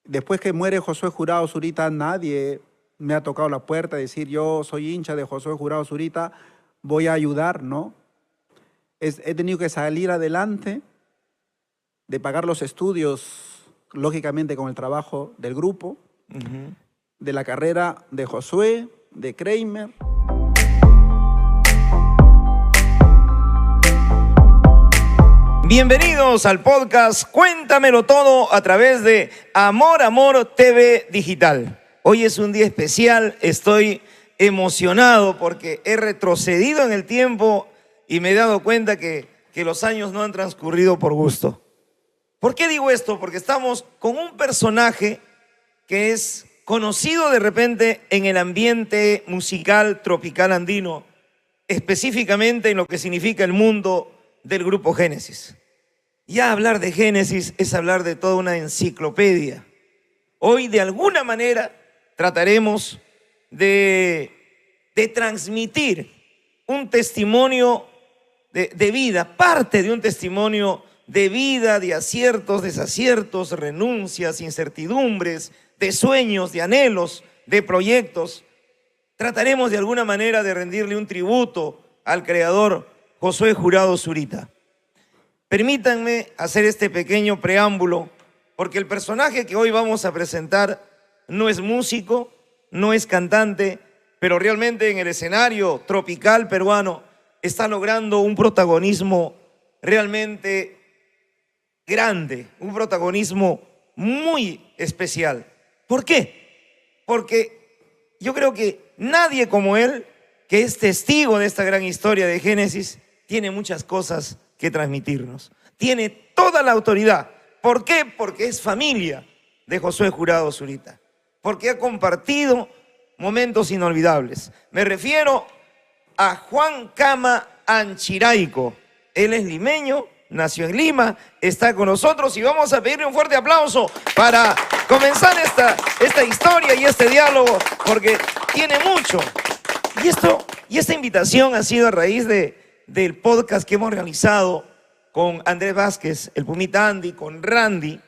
Después que muere Josué Jurado Zurita, nadie me ha tocado la puerta y decir yo soy hincha de Josué Jurado Zurita, voy a ayudar, ¿no? He tenido que salir adelante, de pagar los estudios, lógicamente con el trabajo del grupo, de la carrera de Josué, de Kramer. Bienvenidos al podcast Cuéntamelo Todo a través de Amor TV Digital. Hoy es un día especial, estoy emocionado porque he retrocedido en el tiempo y me he dado cuenta que los años no han transcurrido por gusto. ¿Por qué digo esto? Porque estamos con un personaje que es conocido de repente en el ambiente musical tropical andino, específicamente en lo que significa el mundo del grupo Génesis. Ya hablar de Génesis es hablar de toda una enciclopedia. Hoy de alguna manera trataremos de transmitir un testimonio de vida, parte de un testimonio de vida, de aciertos, desaciertos, renuncias, incertidumbres, de sueños, de anhelos, de proyectos. Trataremos de alguna manera de rendirle un tributo al creador Josué Jurado Zurita. Permítanme hacer este pequeño preámbulo, porque el personaje que hoy vamos a presentar no es músico, no es cantante, pero realmente en el escenario tropical peruano está logrando un protagonismo realmente grande, un protagonismo muy especial. ¿Por qué? Porque yo creo que nadie como él, que es testigo de esta gran historia de Génesis, tiene muchas cosas que transmitirnos. Tiene toda la autoridad. ¿Por qué? Porque es familia de Josué Jurado Zurita. Porque ha compartido momentos inolvidables. Me refiero a Juan Cama Anchiraico. Él es limeño, nació en Lima, está con nosotros y vamos a pedirle un fuerte aplauso para comenzar esta historia y este diálogo, porque tiene mucho. Y esta invitación ha sido a raíz del podcast que hemos realizado con Andrés Vázquez, el Pumita Andy, con Randy,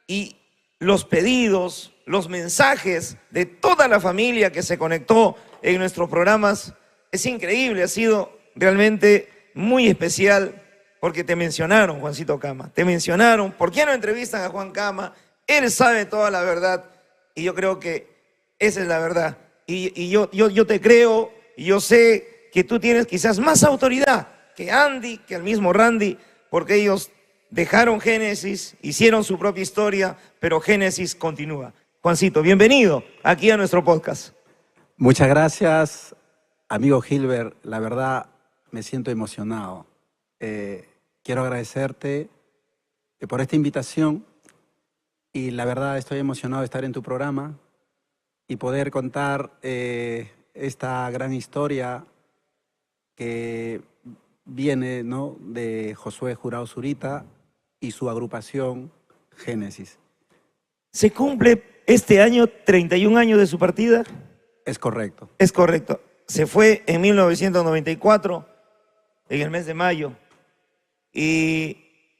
y los pedidos, los mensajes de toda la familia que se conectó en nuestros programas. Es increíble, ha sido realmente muy especial porque te mencionaron, Juancito Cama, te mencionaron. ¿Por qué no entrevistan a Juan Cama? Él sabe toda la verdad y yo creo que esa es la verdad. Y yo te creo y yo sé que tú tienes quizás más autoridad que Andy, que el mismo Randy, porque ellos dejaron Génesis, hicieron su propia historia, pero Génesis continúa. Juancito, bienvenido aquí a nuestro podcast. Muchas gracias, amigo Gilbert. La verdad, me siento emocionado. Quiero agradecerte por esta invitación y la verdad estoy emocionado de estar en tu programa y poder contar esta gran historia que viene, ¿no?, de Josué Jurado Zurita y su agrupación Génesis. ¿Se cumple este año 31 años de su partida? Es correcto. Es correcto. Se fue en 1994, en el mes de mayo. Y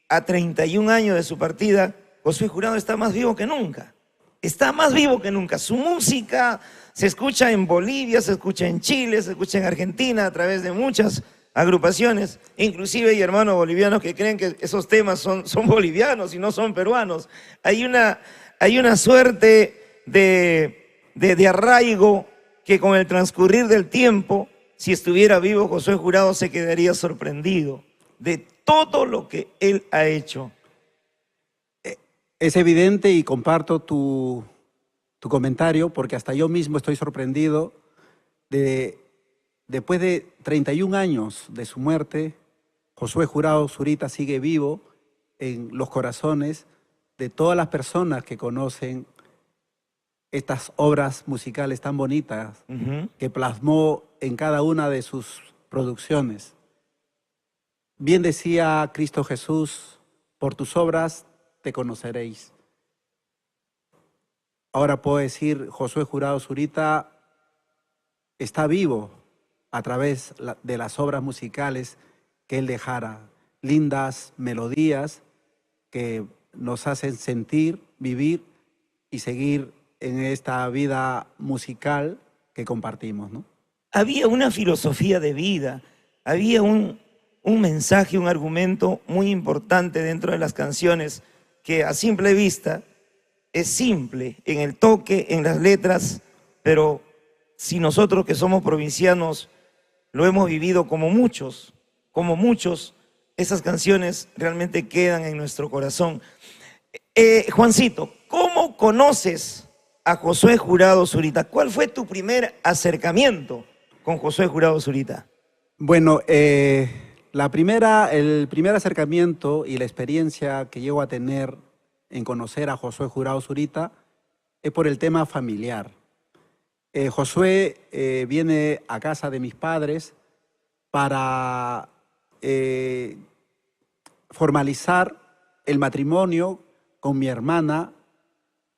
a 31 años de su partida, Josué Jurado está más vivo que nunca. Está más vivo que nunca. Su música se escucha en Bolivia, se escucha en Chile, se escucha en Argentina a través de muchas agrupaciones. Inclusive hay hermanos bolivianos que creen que esos temas son bolivianos y no son peruanos. Hay una suerte de arraigo que con el transcurrir del tiempo, si estuviera vivo, Josué Jurado se quedaría sorprendido de todo lo que él ha hecho. Es evidente y comparto tu comentario porque hasta yo mismo estoy sorprendido después de 31 años de su muerte, Josué Jurado Zurita sigue vivo en los corazones de todas las personas que conocen estas obras musicales tan bonitas que plasmó en cada una de sus producciones. Bien decía Cristo Jesús, por tus obras te conoceréis. Ahora puedo decir, Josué Jurado Zurita está vivo a través de las obras musicales que él dejara, lindas melodías que nos hacen sentir, vivir y seguir en esta vida musical que compartimos, ¿no? Había una filosofía de vida, había un mensaje, un argumento muy importante dentro de las canciones que a simple vista es simple en el toque, en las letras, pero si nosotros que somos provincianos lo hemos vivido como muchos, esas canciones realmente quedan en nuestro corazón. Juancito, ¿cómo conoces a Josué Jurado Zurita? ¿Cuál fue tu primer acercamiento con Josué Jurado Zurita? Bueno, el primer acercamiento y la experiencia que llego a tener en conocer a Josué Jurado Zurita es por el tema familiar. Josué viene a casa de mis padres para formalizar el matrimonio con mi hermana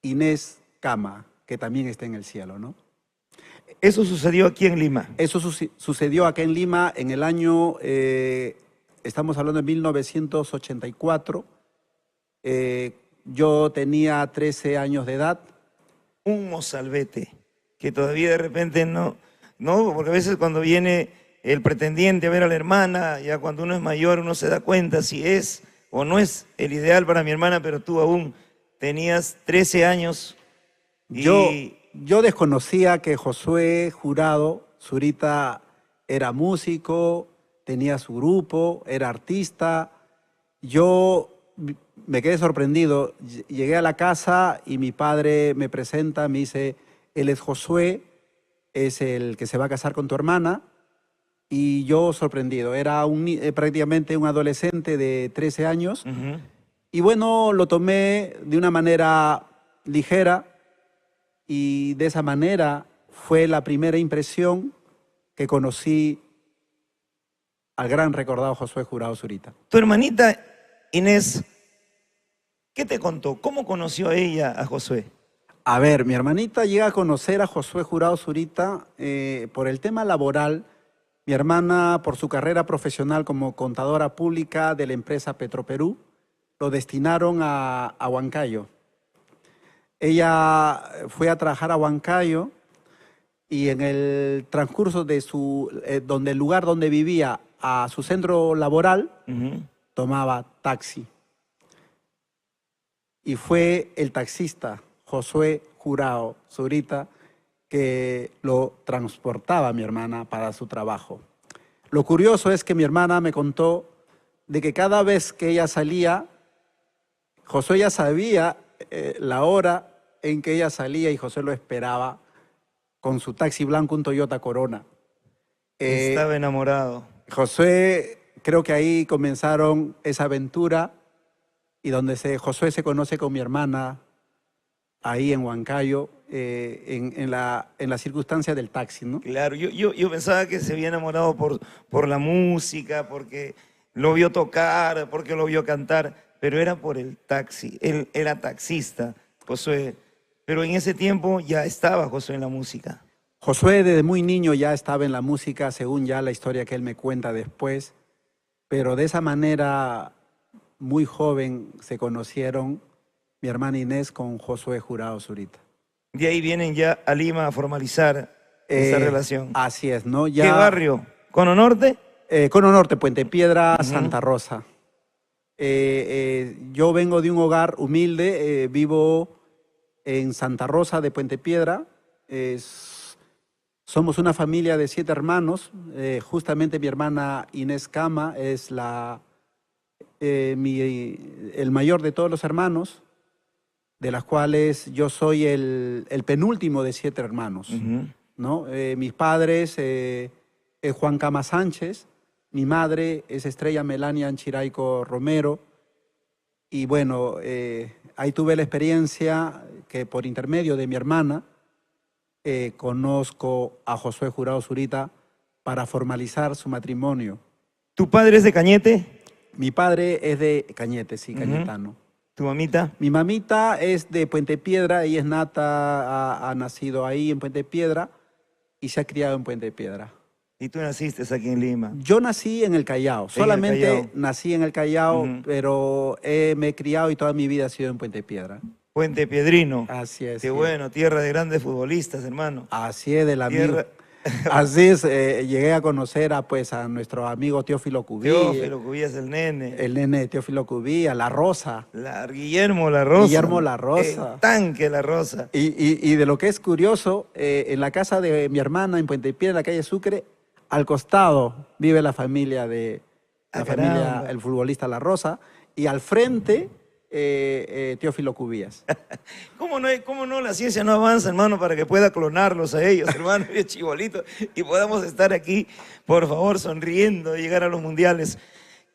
Inés Cama, que también está en el cielo, ¿no? Eso sucedió aquí en Lima. Eso sucedió acá en Lima en el año, estamos hablando de 1984. Yo tenía 13 años de edad. Un mozalbete, que todavía de repente no, porque a veces cuando viene el pretendiente a ver a la hermana, ya cuando uno es mayor uno se da cuenta si es o no es el ideal para mi hermana, pero tú aún tenías 13 años. Yo desconocía que Josué Jurado Zurita era músico, tenía su grupo, era artista. Yo me quedé sorprendido. Llegué a la casa y mi padre me presenta, me dice, él es Josué, es el que se va a casar con tu hermana. Y yo sorprendido, era prácticamente un adolescente de 13 años. Uh-huh. Y bueno, lo tomé de una manera ligera y de esa manera fue la primera impresión que conocí al gran recordado Josué Jurado Zurita. Tu hermanita Inés, ¿qué te contó? ¿Cómo conoció ella a Josué? A ver, mi hermanita llega a conocer a Josué Jurado Zurita por el tema laboral. Mi hermana, por su carrera profesional como contadora pública de la empresa Petroperú, lo destinaron a Huancayo. Ella fue a trabajar a Huancayo y en el transcurso de el lugar donde vivía a su centro laboral, uh-huh, tomaba taxi. Y fue el taxista Josué Jurado Zurita que lo transportaba a mi hermana para su trabajo. Lo curioso es que mi hermana me contó de que cada vez que ella salía, Josué ya sabía la hora en que ella salía y Josué lo esperaba con su taxi blanco, un Toyota Corona. Estaba enamorado. Josué, creo que ahí comenzaron esa aventura y donde Josué se conoce con mi hermana ahí en Huancayo, en la circunstancia del taxi, ¿no? Claro, yo pensaba que se había enamorado por la música, porque lo vio tocar, porque lo vio cantar, pero era por el taxi. Él era taxista, Josué. Pero en ese tiempo ya estaba Josué en la música. Josué desde muy niño ya estaba en la música, según ya la historia que él me cuenta después, pero de esa manera, muy joven, se conocieron mi hermana Inés con Josué Jurado Zurita. De ahí vienen ya a Lima a formalizar esa relación. Así es, ¿no? Ya, ¿qué barrio? ¿Cono Norte? Cono Norte, Puente Piedra, Uh-huh, Santa Rosa. Yo vengo de un hogar humilde, vivo en Santa Rosa de Puente Piedra. Somos una familia de 7 hermanos. Justamente mi hermana Inés Cama es el mayor de todos los hermanos, de las cuales yo soy el penúltimo de 7 hermanos. Uh-huh, ¿no? Mis padres es Juan Cama Sánchez, mi madre es Estrella Melania Anchiraico Romero, y bueno, ahí tuve la experiencia que por intermedio de mi hermana conozco a Josué Jurado Zurita para formalizar su matrimonio. ¿Tu padre es de Cañete? Mi padre es de Cañete, sí, cañetano. Uh-huh. ¿Tu mamita? Mi mamita es de Puente Piedra, ella es nata, ha nacido ahí en Puente Piedra y se ha criado en Puente Piedra. ¿Y tú naciste aquí en Lima? Yo nací en el Callao, solamente nací en el Callao, uh-huh, pero me he criado y toda mi vida ha sido en Puente Piedra. Puente Piedrino. Así es. Qué sí. bueno, tierra de grandes futbolistas, hermano. Así es, del amigo. Tierra... Así es, llegué a conocer a nuestro amigo Teófilo Cubí, Teófilo Cubillas, el nene. el nene Teófilo Cubí, a La Rosa, Guillermo La Rosa. Guillermo La El Rosa. tanque La Rosa. Y de lo que es curioso, en la casa de mi hermana en Puente Piedra, en la calle Sucre, al costado vive la familia Caramba. el futbolista La Rosa, y al frente Teófilo Cubías. ¿Cómo no? La ciencia no avanza, hermano, para que pueda clonarlos a ellos, hermano, y chibolito, y podamos estar aquí, por favor, sonriendo y llegar a los mundiales.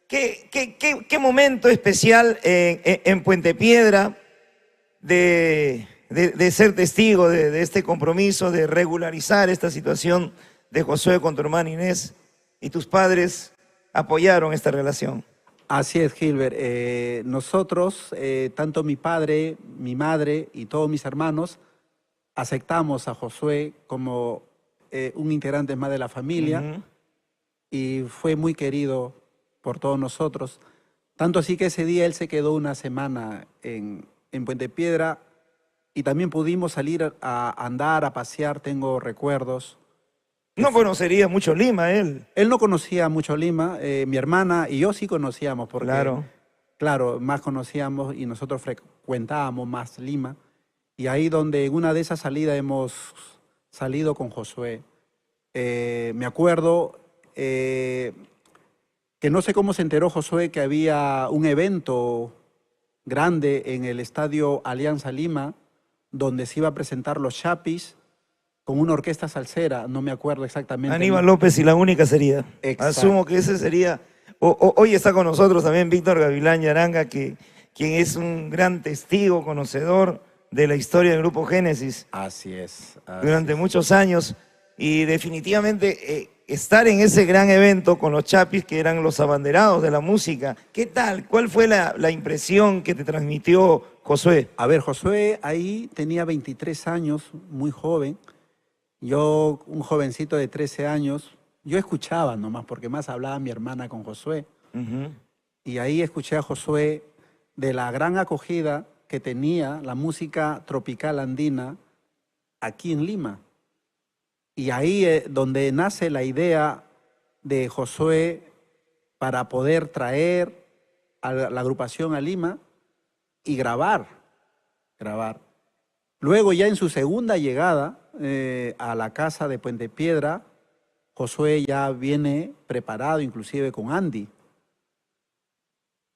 ¿Qué momento especial en Puente Piedra de ser testigo de este compromiso, de regularizar esta situación de Josué con tu hermana Inés, y tus padres apoyaron esta relación? Así es, Gilbert. Nosotros, tanto mi padre, mi madre y todos mis hermanos, aceptamos a Josué como un integrante más de la familia. Ujú. Y fue muy querido por todos nosotros. Tanto así que ese día él se quedó una semana en Puente Piedra y también pudimos salir a andar, a pasear, tengo recuerdos. No conocería mucho Lima, él. Él no conocía mucho Lima, mi hermana y yo sí conocíamos, porque, Claro. claro, más conocíamos y nosotros frecuentábamos más Lima. Y ahí donde en una de esas salidas hemos salido con Josué. Me acuerdo que no sé cómo se enteró Josué que había un evento grande en el estadio Alianza Lima, donde se iba a presentar los Chapis con una orquesta salsera, no me acuerdo exactamente. Aníbal López y la única sería. Exacto. Asumo que ese sería. Hoy está con nosotros también Víctor Gavilán Yaranga, quien es un gran testigo, conocedor de la historia del Grupo Génesis Así es. durante muchos años. Y definitivamente estar en ese gran evento con los Chapis, que eran los abanderados de la música. ¿Qué tal? ¿Cuál fue la impresión que te transmitió Josué? A ver, Josué ahí tenía 23 años, muy joven. Yo, un jovencito de 13 años, yo escuchaba nomás, porque más hablaba mi hermana con Josué. Ujú. Y ahí escuché a Josué de la gran acogida que tenía la música tropical andina aquí en Lima. Y ahí es donde nace la idea de Josué para poder traer a la agrupación a Lima y grabar. Luego ya en su segunda llegada a la casa de Puente Piedra, Josué ya viene preparado inclusive con Andy.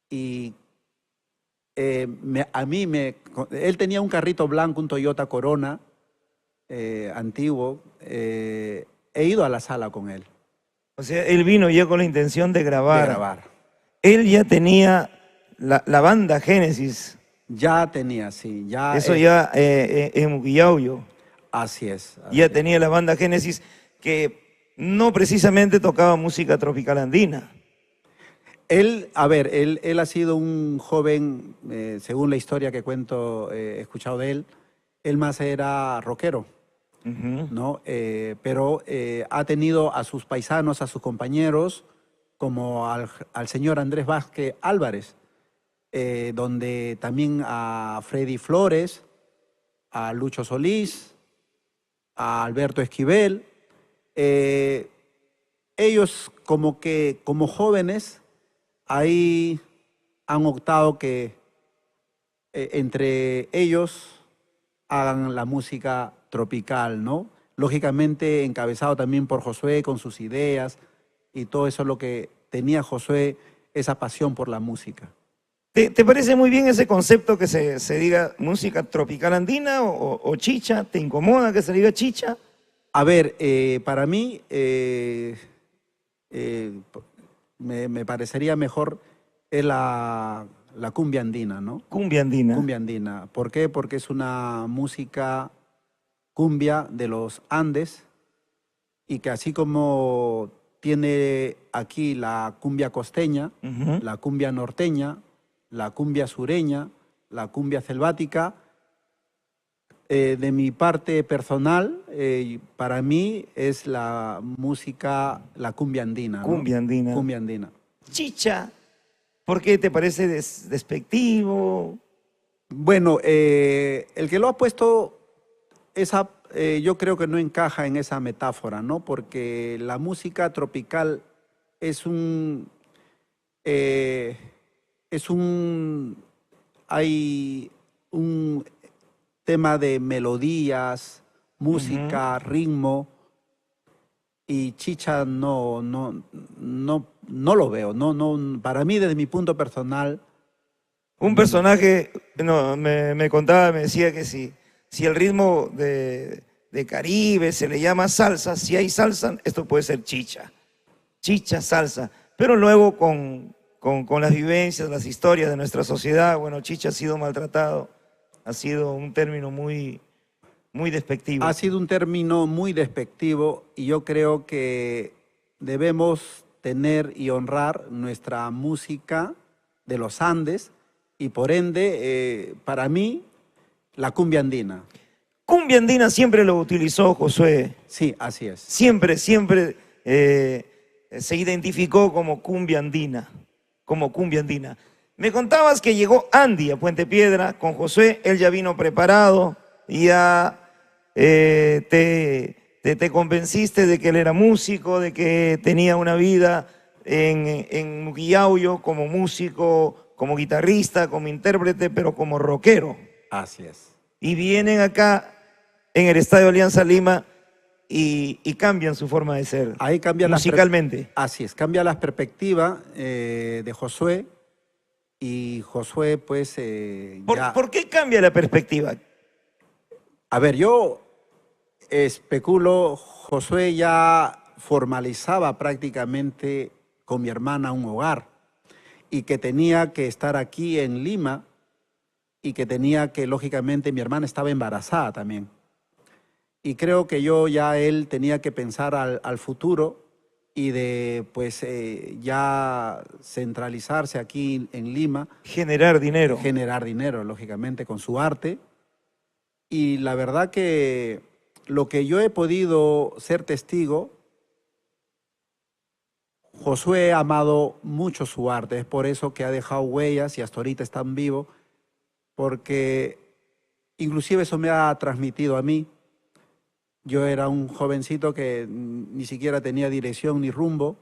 Y él tenía un carrito blanco, un Toyota Corona antiguo. He ido a la sala con él. O sea, él vino ya con la intención de De grabar. grabar. Él ya tenía la banda Génesis. Ya tenía, sí. Ya, Eso ya en Muquillauyo. así es. Ya tenía la banda Génesis, que no precisamente tocaba música tropical andina. Él, a ver, él ha sido un joven, según la historia que cuento, he escuchado de él más era rockero, Ujú. ¿no? Pero ha tenido a sus paisanos, a sus compañeros, como al señor Andrés Vázquez Álvarez, donde también a Freddy Flores, a Lucho Solís, a Alberto Esquivel. Ellos como jóvenes ahí han optado que entre ellos hagan la música tropical, ¿no? Lógicamente encabezado también por Josué con sus ideas y todo eso es lo que tenía Josué, esa pasión por la música. ¿Te parece muy bien ese concepto que se diga música tropical andina o chicha? ¿Te incomoda que se diga chicha? A ver, para mí me parecería mejor la cumbia andina, ¿no? Cumbia andina. Cumbia andina. ¿Por qué? Porque es una música cumbia de los Andes y que así como tiene aquí la cumbia costeña, Ujú. la cumbia norteña, la cumbia sureña, la cumbia selvática, de mi parte personal, para mí es la música, la cumbia andina, ¿no? Cumbia andina. Cumbia andina. Chicha. ¿Por qué te parece despectivo? Bueno, el que lo ha puesto, yo creo que no encaja en esa metáfora, ¿no? Porque la música tropical es eh, es un, hay un tema de melodías, Ujú. música, ritmo, y chicha no lo veo, para mí desde mi punto personal, Un no. personaje no, me contaba, me decía que si el ritmo de Caribe se le llama salsa, si hay salsa, esto puede ser chicha, chicha, salsa. Pero luego con las vivencias, las historias de nuestra sociedad, bueno, chicha ha sido maltratado, ha sido un término muy Ha despectivo. sido un término muy despectivo y yo creo que debemos tener y honrar nuestra música de los Andes y por ende, para mí, la cumbia andina. Cumbia andina siempre lo utilizó Josué, Sí, así es. siempre se identificó como cumbia andina. Me contabas que llegó Andy a Puente Piedra con Josué, él ya vino preparado, ya te convenciste de que él era músico, de que tenía una vida en Muquillauyo como músico, como guitarrista, como intérprete, pero como rockero. Así es. Y vienen acá en el Estadio Alianza Lima y cambian su forma de ser Ahí cambia musicalmente. así es, cambia la perspectiva de Josué y Josué pues ya... ¿Por qué cambia la perspectiva? A ver, yo especulo, Josué ya formalizaba prácticamente con mi hermana un hogar y que tenía que estar aquí en Lima y que tenía que, lógicamente, mi hermana estaba embarazada también. Y creo que él tenía que pensar al futuro y de, pues, ya centralizarse aquí en Lima, Generar dinero. generar dinero, lógicamente, con su arte. Y la verdad que lo que yo he podido ser testigo, Josué ha amado mucho su arte, es por eso que ha dejado huellas y hasta ahorita está en vivo, porque inclusive eso me ha transmitido a mí. Yo era un jovencito que ni siquiera tenía dirección ni rumbo,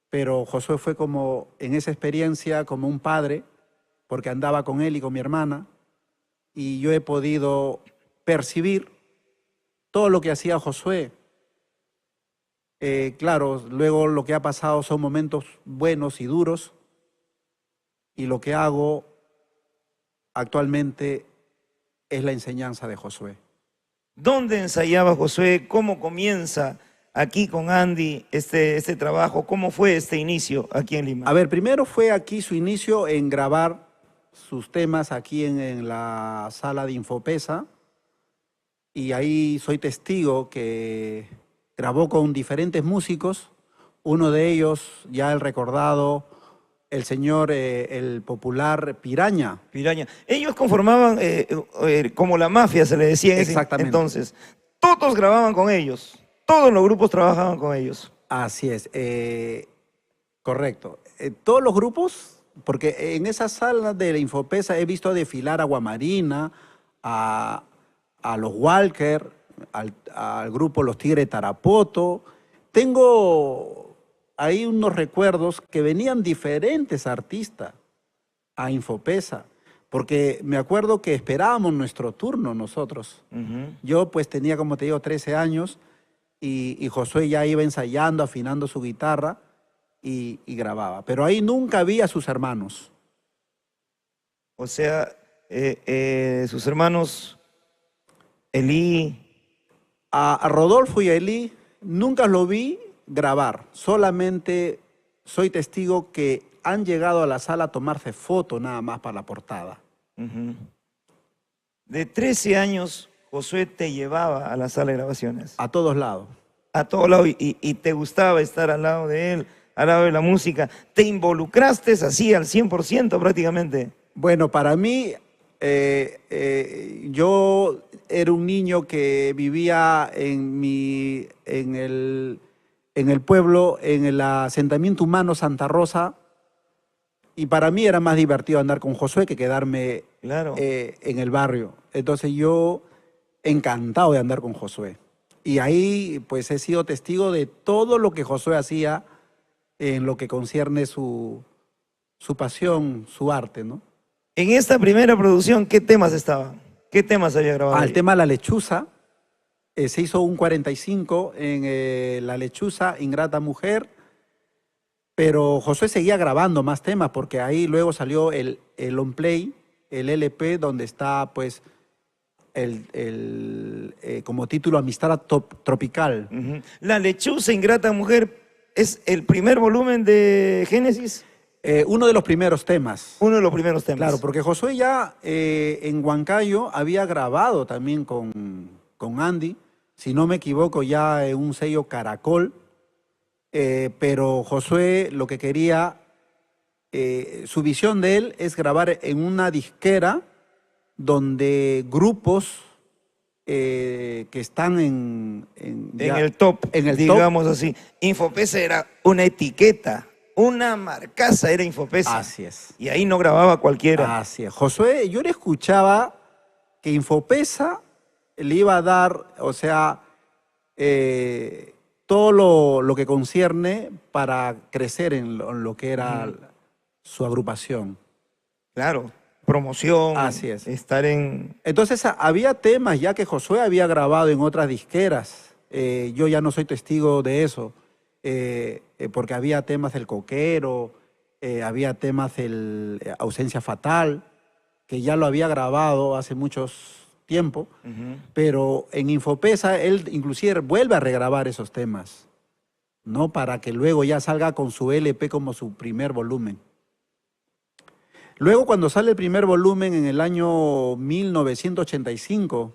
pero Josué fue como en esa experiencia como un padre, porque andaba con él y con mi hermana, y yo he podido percibir todo lo que hacía Josué. Claro, luego lo que ha pasado son momentos buenos y duros, y lo que hago actualmente es la enseñanza de Josué. ¿Dónde ensayaba Josué? ¿Cómo comienza aquí con Andy este trabajo? ¿Cómo fue este inicio aquí en A Lima? ver, primero fue aquí su inicio en grabar sus temas aquí en la sala de Infopesa, y ahí soy testigo que grabó con diferentes músicos, uno de ellos ya el recordado, el señor, el popular Piraña. Piraña. Ellos conformaban como la mafia, se le decía en ese Exactamente, entonces. Todos grababan con ellos. Todos los grupos trabajaban con ellos. así es, correcto. Todos los grupos, porque en esa sala de la Infopesa he visto desfilar a Guamarina, a, a los Walker, al grupo Los Tigres de Tarapoto. Tengo ahí unos recuerdos que venían diferentes artistas a Infopesa, porque me acuerdo que esperábamos nuestro turno nosotros. Ujú. Yo pues tenía, como te digo, 13 años y Josué ya iba ensayando, afinando su guitarra y grababa. Pero ahí nunca vi a sus hermanos. O sea, sus hermanos Elí. A Rodolfo y a Eli nunca lo vi grabar, solamente soy testigo que han llegado a la sala a tomarse foto nada más para la portada. Ujú. De 13 años, Josué te llevaba a la sala de grabaciones, A todos lados. a todo lado, y te gustaba estar al lado de él, al lado de la música. Te involucraste así al 100% prácticamente. Bueno, para mí, yo era un niño que vivía en el pueblo, en el asentamiento humano Santa Rosa, y para mí era más divertido andar con Josué que quedarme Claro. en el barrio. Entonces yo encantado de andar con Josué. Y ahí pues he sido testigo de todo lo que Josué hacía en lo que concierne su pasión, su arte, ¿no? En esta primera producción, ¿qué temas estaban? ¿Qué temas había grabado Al ahí? tema La Lechuza, se hizo un 45 en La Lechuza, Ingrata Mujer, pero Josué seguía grabando más temas porque ahí luego salió el on play, el LP, donde está pues como título Amistad Tropical. Ujú. La lechuza ingrata mujer es el primer volumen de Génesis, Uno de los primeros temas. uno de los primeros Claro, temas. porque Josué ya en Huancayo había grabado también con Andy, si no me equivoco, ya en un sello Caracol, pero Josué lo que quería, su visión de él es grabar en una disquera donde grupos que están En el top, en el top. digamos así. Infopesa era una etiqueta, una marcaza era Infopesa. Así es. Y ahí no grababa cualquiera. Así es. Josué, yo le escuchaba que Infopesa le iba a dar, o sea, todo lo que concierne para crecer en lo que era su agrupación. Claro, promoción, Así es. estar en... Entonces había temas ya que Josué había grabado en otras disqueras. Yo ya no soy testigo de eso, porque había temas del Coquero, había temas del Ausencia Fatal, que ya lo había grabado hace muchos tiempo, pero en Infopesa él inclusive vuelve a regrabar esos temas, ¿no? Para que luego ya salga con su LP como su primer volumen. Luego, cuando sale el primer volumen en el año 1985,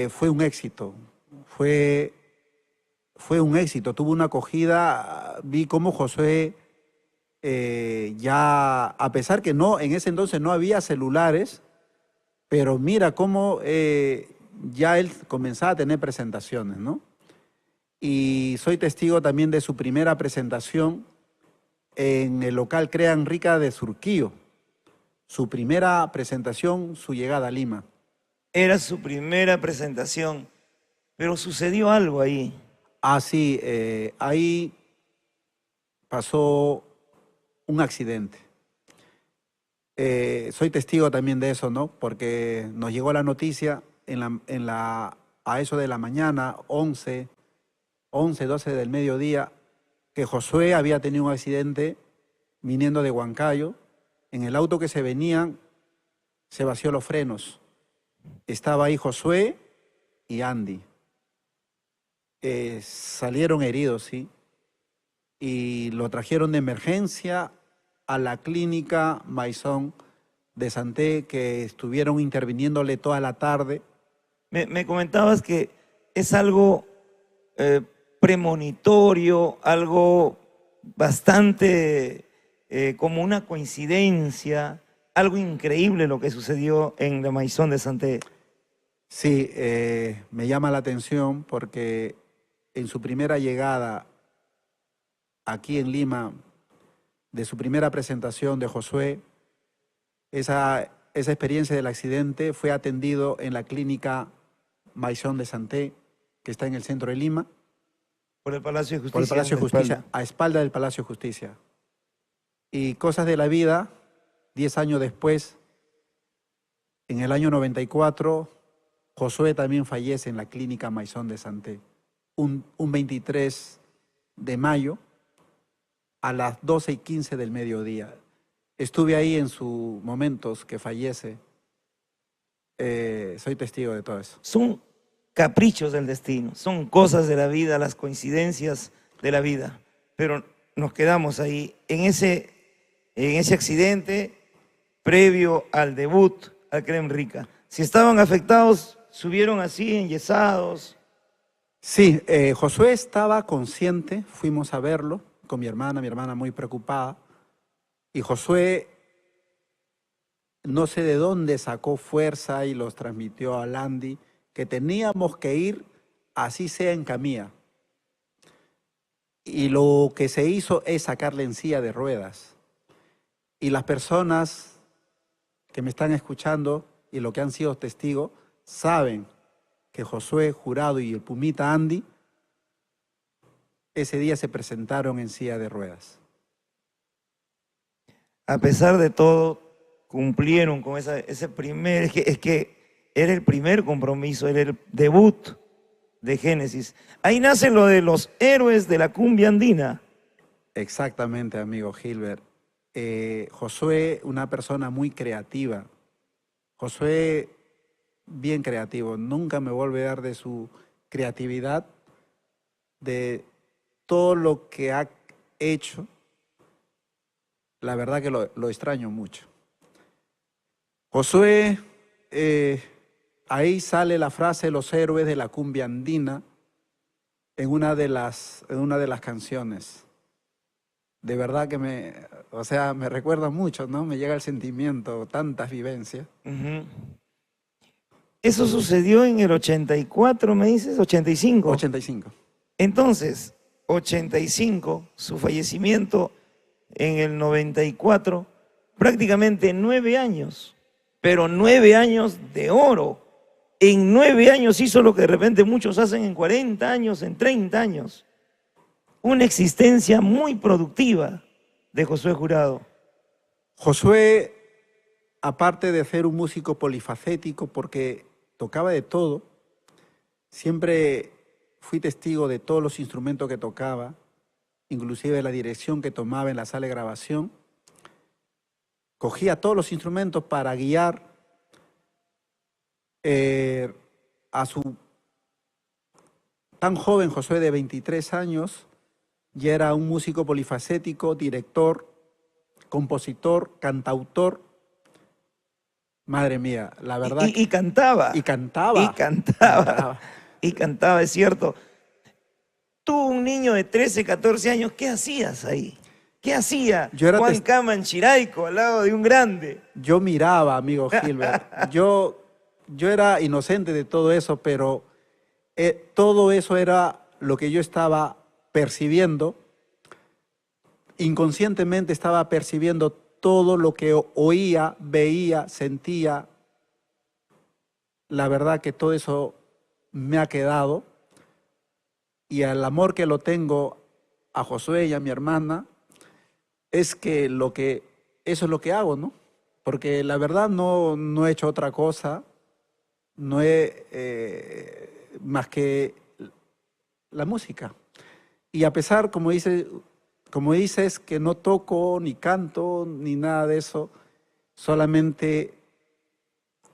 fue un éxito. Fue un éxito, tuvo una acogida. Vi cómo Josué, ya, a pesar que no, en ese entonces no había celulares, pero mira cómo ya él comenzaba a tener presentaciones, ¿no? Y soy testigo también de su primera presentación en el local Crean Rica de Surquillo. Su primera presentación, su llegada a Lima. Era su primera presentación, pero sucedió algo ahí. Ah, sí, ahí pasó un accidente. Soy testigo también de eso, ¿no? Porque nos llegó la noticia a eso de la mañana, 11, 12 del mediodía, que Josué había tenido un accidente viniendo de Huancayo. En el auto que se venían, se vació los frenos. Estaba ahí Josué y Andy. Salieron heridos, sí, y lo trajeron de emergencia a la clínica Maison de Santé, que estuvieron interviniéndole toda la tarde. Me comentabas que es algo premonitorio, algo bastante como una coincidencia, algo increíble lo que sucedió en la Maison de Santé. Sí, me llama la atención porque en su primera llegada aquí en Lima, de su primera presentación de Josué, esa experiencia del accidente fue atendido en la clínica Maison de Santé, que está en el centro de Lima. Por el Palacio de Justicia. Por el Palacio de Justicia, a espalda del Palacio de Justicia. Y cosas de la vida, 10 años después, en el año 94, Josué también fallece en la clínica Maison de Santé, un 23 de mayo a las 12:15 del mediodía. Estuve ahí en sus momentos que fallece. Soy testigo de todo eso. Son caprichos del destino, son cosas de la vida, las coincidencias de la vida. Pero nos quedamos ahí en ese accidente previo al debut al Creen Rica. Si estaban afectados, subieron así, enyesados. Sí, Josué estaba consciente, fuimos a verlo con mi hermana muy preocupada, y Josué no sé de dónde sacó fuerza y los transmitió a Landy que teníamos que ir así sea en camilla. Y lo que se hizo es sacarle en silla de ruedas. Y las personas que me están escuchando y los que han sido testigos saben que Josué Jurado y el Pumita Andy ese día se presentaron en silla de ruedas. A pesar de todo, cumplieron con ese primer, es que era el primer compromiso, era el debut de Génesis. Ahí nace lo de los héroes de la cumbia andina. Exactamente, amigo Gilbert. Josué, una persona muy creativa. Josué, bien creativo. Nunca me voy a olvidar de su creatividad, de todo lo que ha hecho. La verdad que lo extraño mucho. Josué, ahí sale la frase los héroes de la cumbia andina en una de las canciones. De verdad que me recuerda mucho, ¿no? Me llega el sentimiento, tantas vivencias. Eso sucedió en el 84, ¿me dices? 85. 85. Entonces, 85, su fallecimiento en el 94, prácticamente 9 años, pero 9 años de oro. En 9 años hizo lo que de repente muchos hacen en 40 años, en 30 años. Una existencia muy productiva de Josué Jurado. Josué, aparte de ser un músico polifacético, porque tocaba de todo, siempre fui testigo de todos los instrumentos que tocaba, inclusive la dirección que tomaba en la sala de grabación. Cogía todos los instrumentos para guiar a su tan joven Josué de 23 años. Ya era un músico polifacético, director, compositor, cantautor. Madre mía, la verdad. Y cantaba. Y cantaba. Y cantaba. Y cantaba, es cierto. Tú, un niño de 13, 14 años, ¿qué hacías ahí? ¿Qué hacía Juan Caman Chiraico al lado de un grande? Yo miraba, amigo Gilbert. Yo era inocente de todo eso, pero todo eso era lo que yo estaba percibiendo. Inconscientemente estaba percibiendo todo lo que oía, veía, sentía. La verdad que todo eso me ha quedado. Y el amor que lo tengo a Josué y a mi hermana es que eso es lo que hago, ¿no? Porque la verdad no he hecho otra cosa, no he más que la música. Y a pesar, como dices, que no toco, ni canto, ni nada de eso, solamente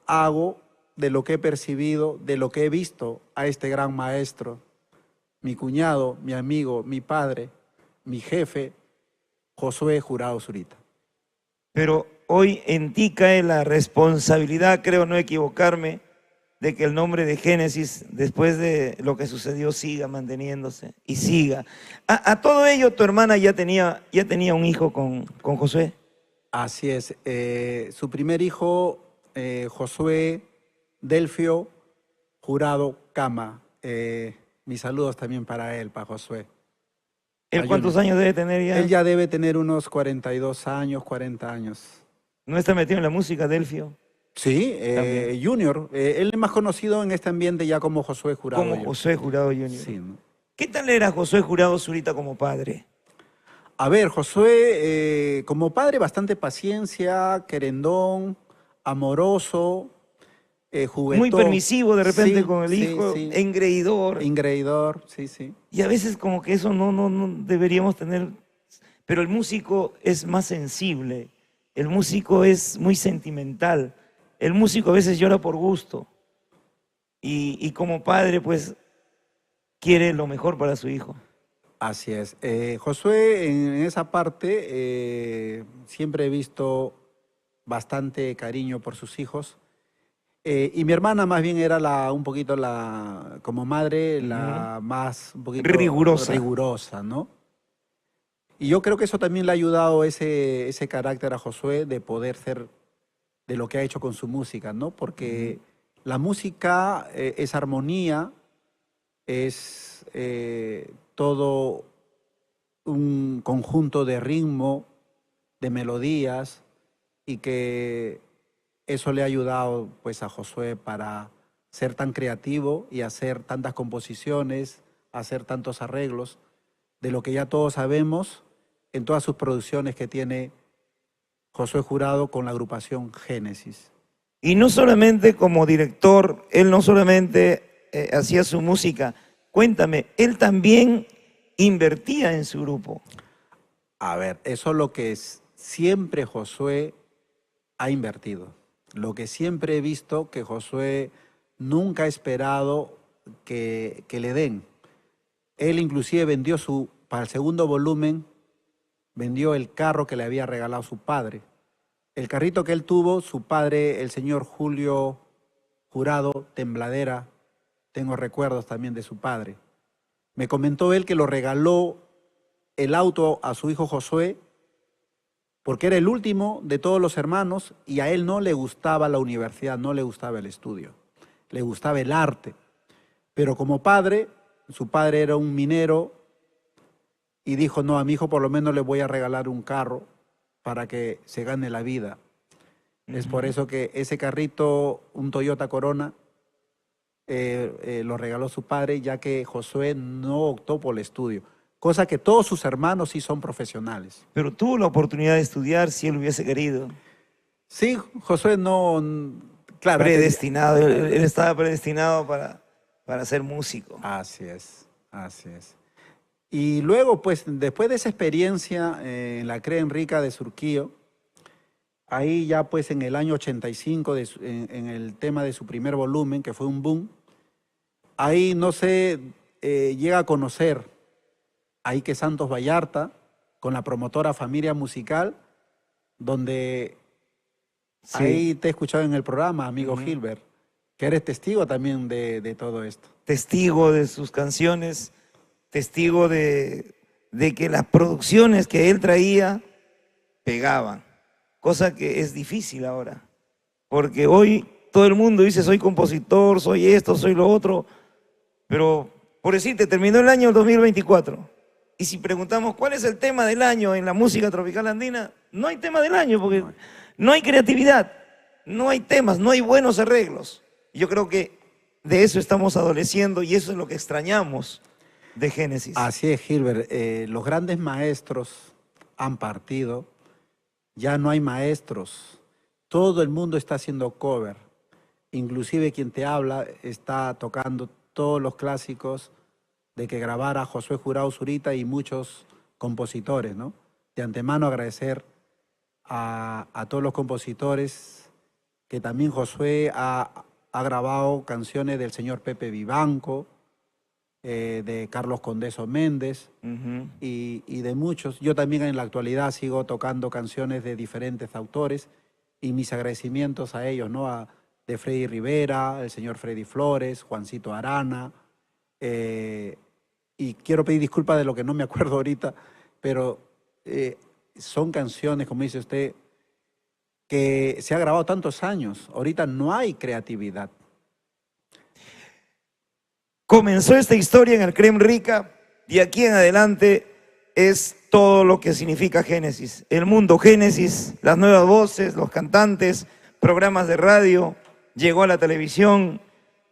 hago de lo que he percibido, de lo que he visto a este gran maestro, mi cuñado, mi amigo, mi padre, mi jefe, Josué Jurado Zurita. Pero hoy en ti cae la responsabilidad, creo no equivocarme, de que el nombre de Génesis, después de lo que sucedió, siga manteniéndose y siga. A todo ello, tu hermana ya tenía un hijo con Josué. Así es. Su primer hijo, Josué Delfio Jurado Cama. Mis saludos también para él, para Josué. ¿Él cuántos años debe tener ya? Él ya debe tener unos 42 años, 40 años. ¿No está metido en la música, Delfio? Sí, Junior. Él es más conocido en este ambiente ya como Josué Jurado. Como Josué Jurado Junior. Sí, ¿no? ¿Qué tal era Josué Jurado Zurita como padre? A ver, Josué, como padre, bastante paciencia, querendón, amoroso, juguetón. Muy permisivo de repente sí, con el hijo, sí. engreidor. Engreidor, sí, sí. Y a veces como que eso no deberíamos tener. Pero el músico es más sensible, el músico es muy sentimental, el músico a veces llora por gusto. Y como padre, pues, quiere lo mejor para su hijo. Así es. Josué, en esa parte, siempre he visto bastante cariño por sus hijos. Y mi hermana más bien era un poquito como madre, la más un poquito rigurosa, ¿no? Y yo creo que eso también le ha ayudado ese carácter a Josué de poder ser de lo que ha hecho con su música, ¿no? Porque la música es armonía, es todo un conjunto de ritmo, de melodías, y que eso le ha ayudado pues a Josué para ser tan creativo y hacer tantas composiciones, hacer tantos arreglos, de lo que ya todos sabemos en todas sus producciones que tiene Josué Jurado con la agrupación Génesis. Y no solamente como director, él no solamente hacía su música, cuéntame, él también invertía en su grupo. A ver, eso es lo que siempre Josué ha invertido. Lo que siempre he visto que Josué nunca ha esperado que le den. Él inclusive vendió para el segundo volumen, vendió el carro que le había regalado su padre. El carrito que él tuvo, su padre, el señor Julio Jurado Tembladera, tengo recuerdos también de su padre. Me comentó él que lo regaló el auto a su hijo Josué porque era el último de todos los hermanos y a él no le gustaba la universidad, no le gustaba el estudio, le gustaba el arte. Pero como padre, su padre era un minero y dijo, no, a mi hijo por lo menos le voy a regalar un carro para que se gane la vida. Es por eso que ese carrito, un Toyota Corona, lo regaló su padre, ya que Josué no optó por el estudio, cosa que todos sus hermanos sí son profesionales. Pero tuvo la oportunidad de estudiar si él hubiese querido. Sí, Josué no, claro. Predestinado, él estaba predestinado para ser músico. Así es, así es. Y luego, pues, después de esa experiencia en la CRE Enrica de Surquillo, ahí ya pues en el año 85, en el tema de su primer volumen, que fue un boom, ahí no sé, llega a conocer a Ike Santos Vallarta con la promotora Familia Musical, donde sí, ahí te he escuchado en el programa, amigo Gilbert, que eres testigo también de todo esto. Testigo de sus canciones, testigo de que las producciones que él traía pegaban, cosa que es difícil ahora, porque hoy todo el mundo dice soy compositor, soy esto, soy lo otro, pero por decirte, terminó el año 2024 y si preguntamos cuál es el tema del año en la música tropical andina, no hay tema del año porque no hay creatividad, no hay temas, no hay buenos arreglos. Yo creo que de eso estamos adoleciendo y eso es lo que extrañamos de Génesis. Así es, Gilbert. Los grandes maestros han partido, ya no hay maestros. Todo el mundo está haciendo cover. Inclusive quien te habla está tocando todos los clásicos de que grabara Josué Jurado Zurita y muchos compositores, ¿no? De antemano agradecer a todos los compositores que también Josué ha grabado canciones del señor Pepe Vivanco, de Carlos Condeso Méndez y de muchos. Yo también en la actualidad sigo tocando canciones de diferentes autores y mis agradecimientos a ellos, ¿no? De Freddy Rivera, el señor Freddy Flores, Juancito Arana, y quiero pedir disculpas de lo que no me acuerdo ahorita, pero son canciones, como dice usted, que se ha grabado tantos años. Ahorita no hay creatividad. Comenzó esta historia en el CRE Enrica y aquí en adelante es todo lo que significa Génesis. El mundo Génesis, las nuevas voces, los cantantes, programas de radio, llegó a la televisión,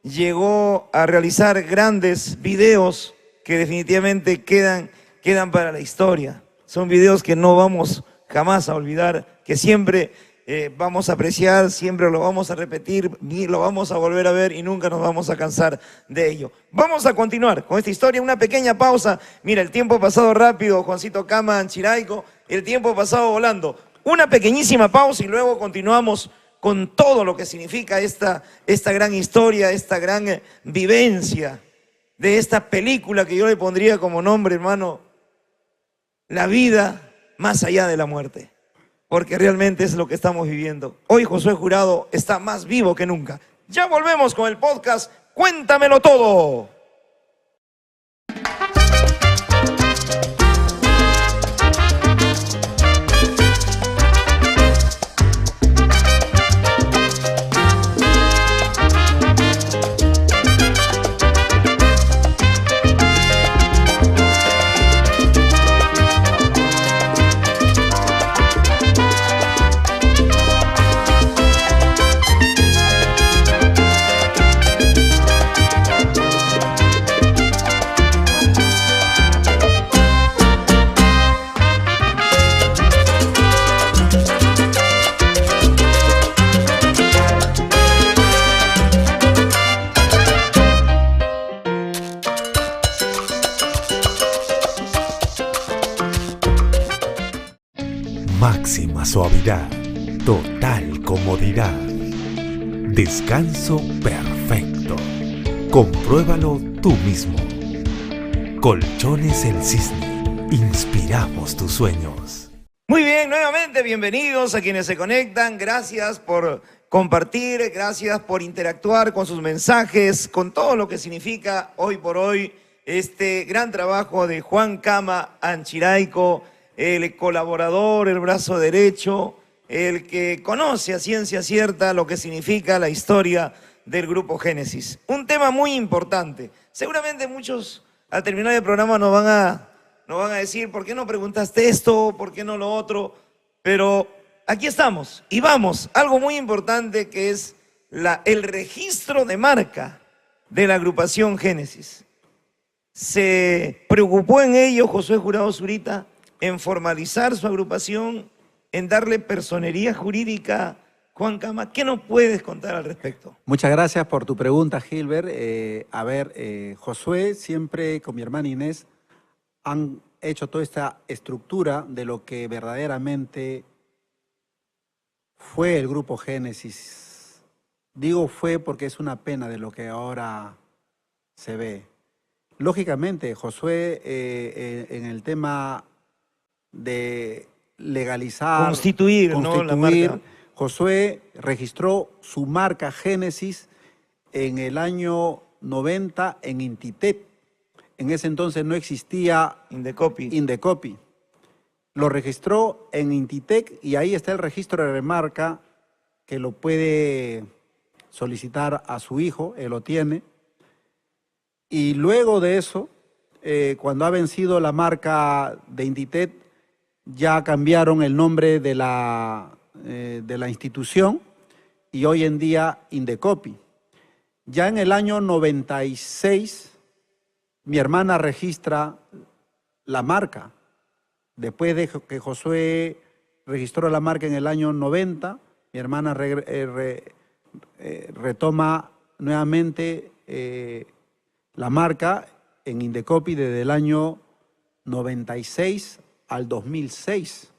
llegó a realizar grandes videos que definitivamente quedan para la historia. Son videos que no vamos jamás a olvidar, que siempre vamos a apreciar, siempre lo vamos a repetir, lo vamos a volver a ver y nunca nos vamos a cansar de ello. Vamos a continuar con esta historia, una pequeña pausa. Mira, el tiempo ha pasado rápido, Juancito Cama, Chiraico, el tiempo ha pasado volando. Una pequeñísima pausa y luego continuamos con todo lo que significa esta gran historia, esta gran vivencia de esta película que yo le pondría como nombre, hermano, La vida más allá de la muerte. Porque realmente es lo que estamos viviendo. Hoy Josué Jurado está más vivo que nunca. Ya volvemos con el podcast Cuéntamelo Todo. Máxima suavidad, total comodidad, descanso perfecto. Compruébalo tú mismo. Colchones El Cisne, inspiramos tus sueños. Muy bien, nuevamente bienvenidos a quienes se conectan. Gracias por compartir, gracias por interactuar con sus mensajes, con todo lo que significa hoy por hoy este gran trabajo de Juan Cama Anchirayco, el colaborador, el brazo derecho, el que conoce a ciencia cierta lo que significa la historia del Grupo Génesis. Un tema muy importante. Seguramente muchos al terminar el programa nos van a decir, ¿por qué no preguntaste esto? ¿Por qué no lo otro? Pero aquí estamos y vamos. Algo muy importante que es el registro de marca de la agrupación Génesis. Se preocupó en ello Josué Jurado Zurita en formalizar su agrupación, en darle personería jurídica. Juan Cama, ¿qué nos puedes contar al respecto? Muchas gracias por tu pregunta, Gilbert. Josué, siempre con mi hermana Inés, han hecho toda esta estructura de lo que verdaderamente fue el Grupo Génesis. Digo fue porque es una pena de lo que ahora se ve. Lógicamente, Josué, en el tema de legalizar, constituir, ¿no? La marca. Josué registró su marca Génesis en el año 90 en Intitec. En ese entonces no existía Indecopi. Lo registró en Intitec y ahí está el registro de marca que lo puede solicitar a su hijo, él lo tiene. Y luego de eso, cuando ha vencido la marca de Intitec, ya cambiaron el nombre de la institución y hoy en día Indecopi. Ya en el año 96, mi hermana registra la marca. Después de que Josué registró la marca en el año 90, mi hermana retoma nuevamente la marca en Indecopi desde el año 96 al 2006.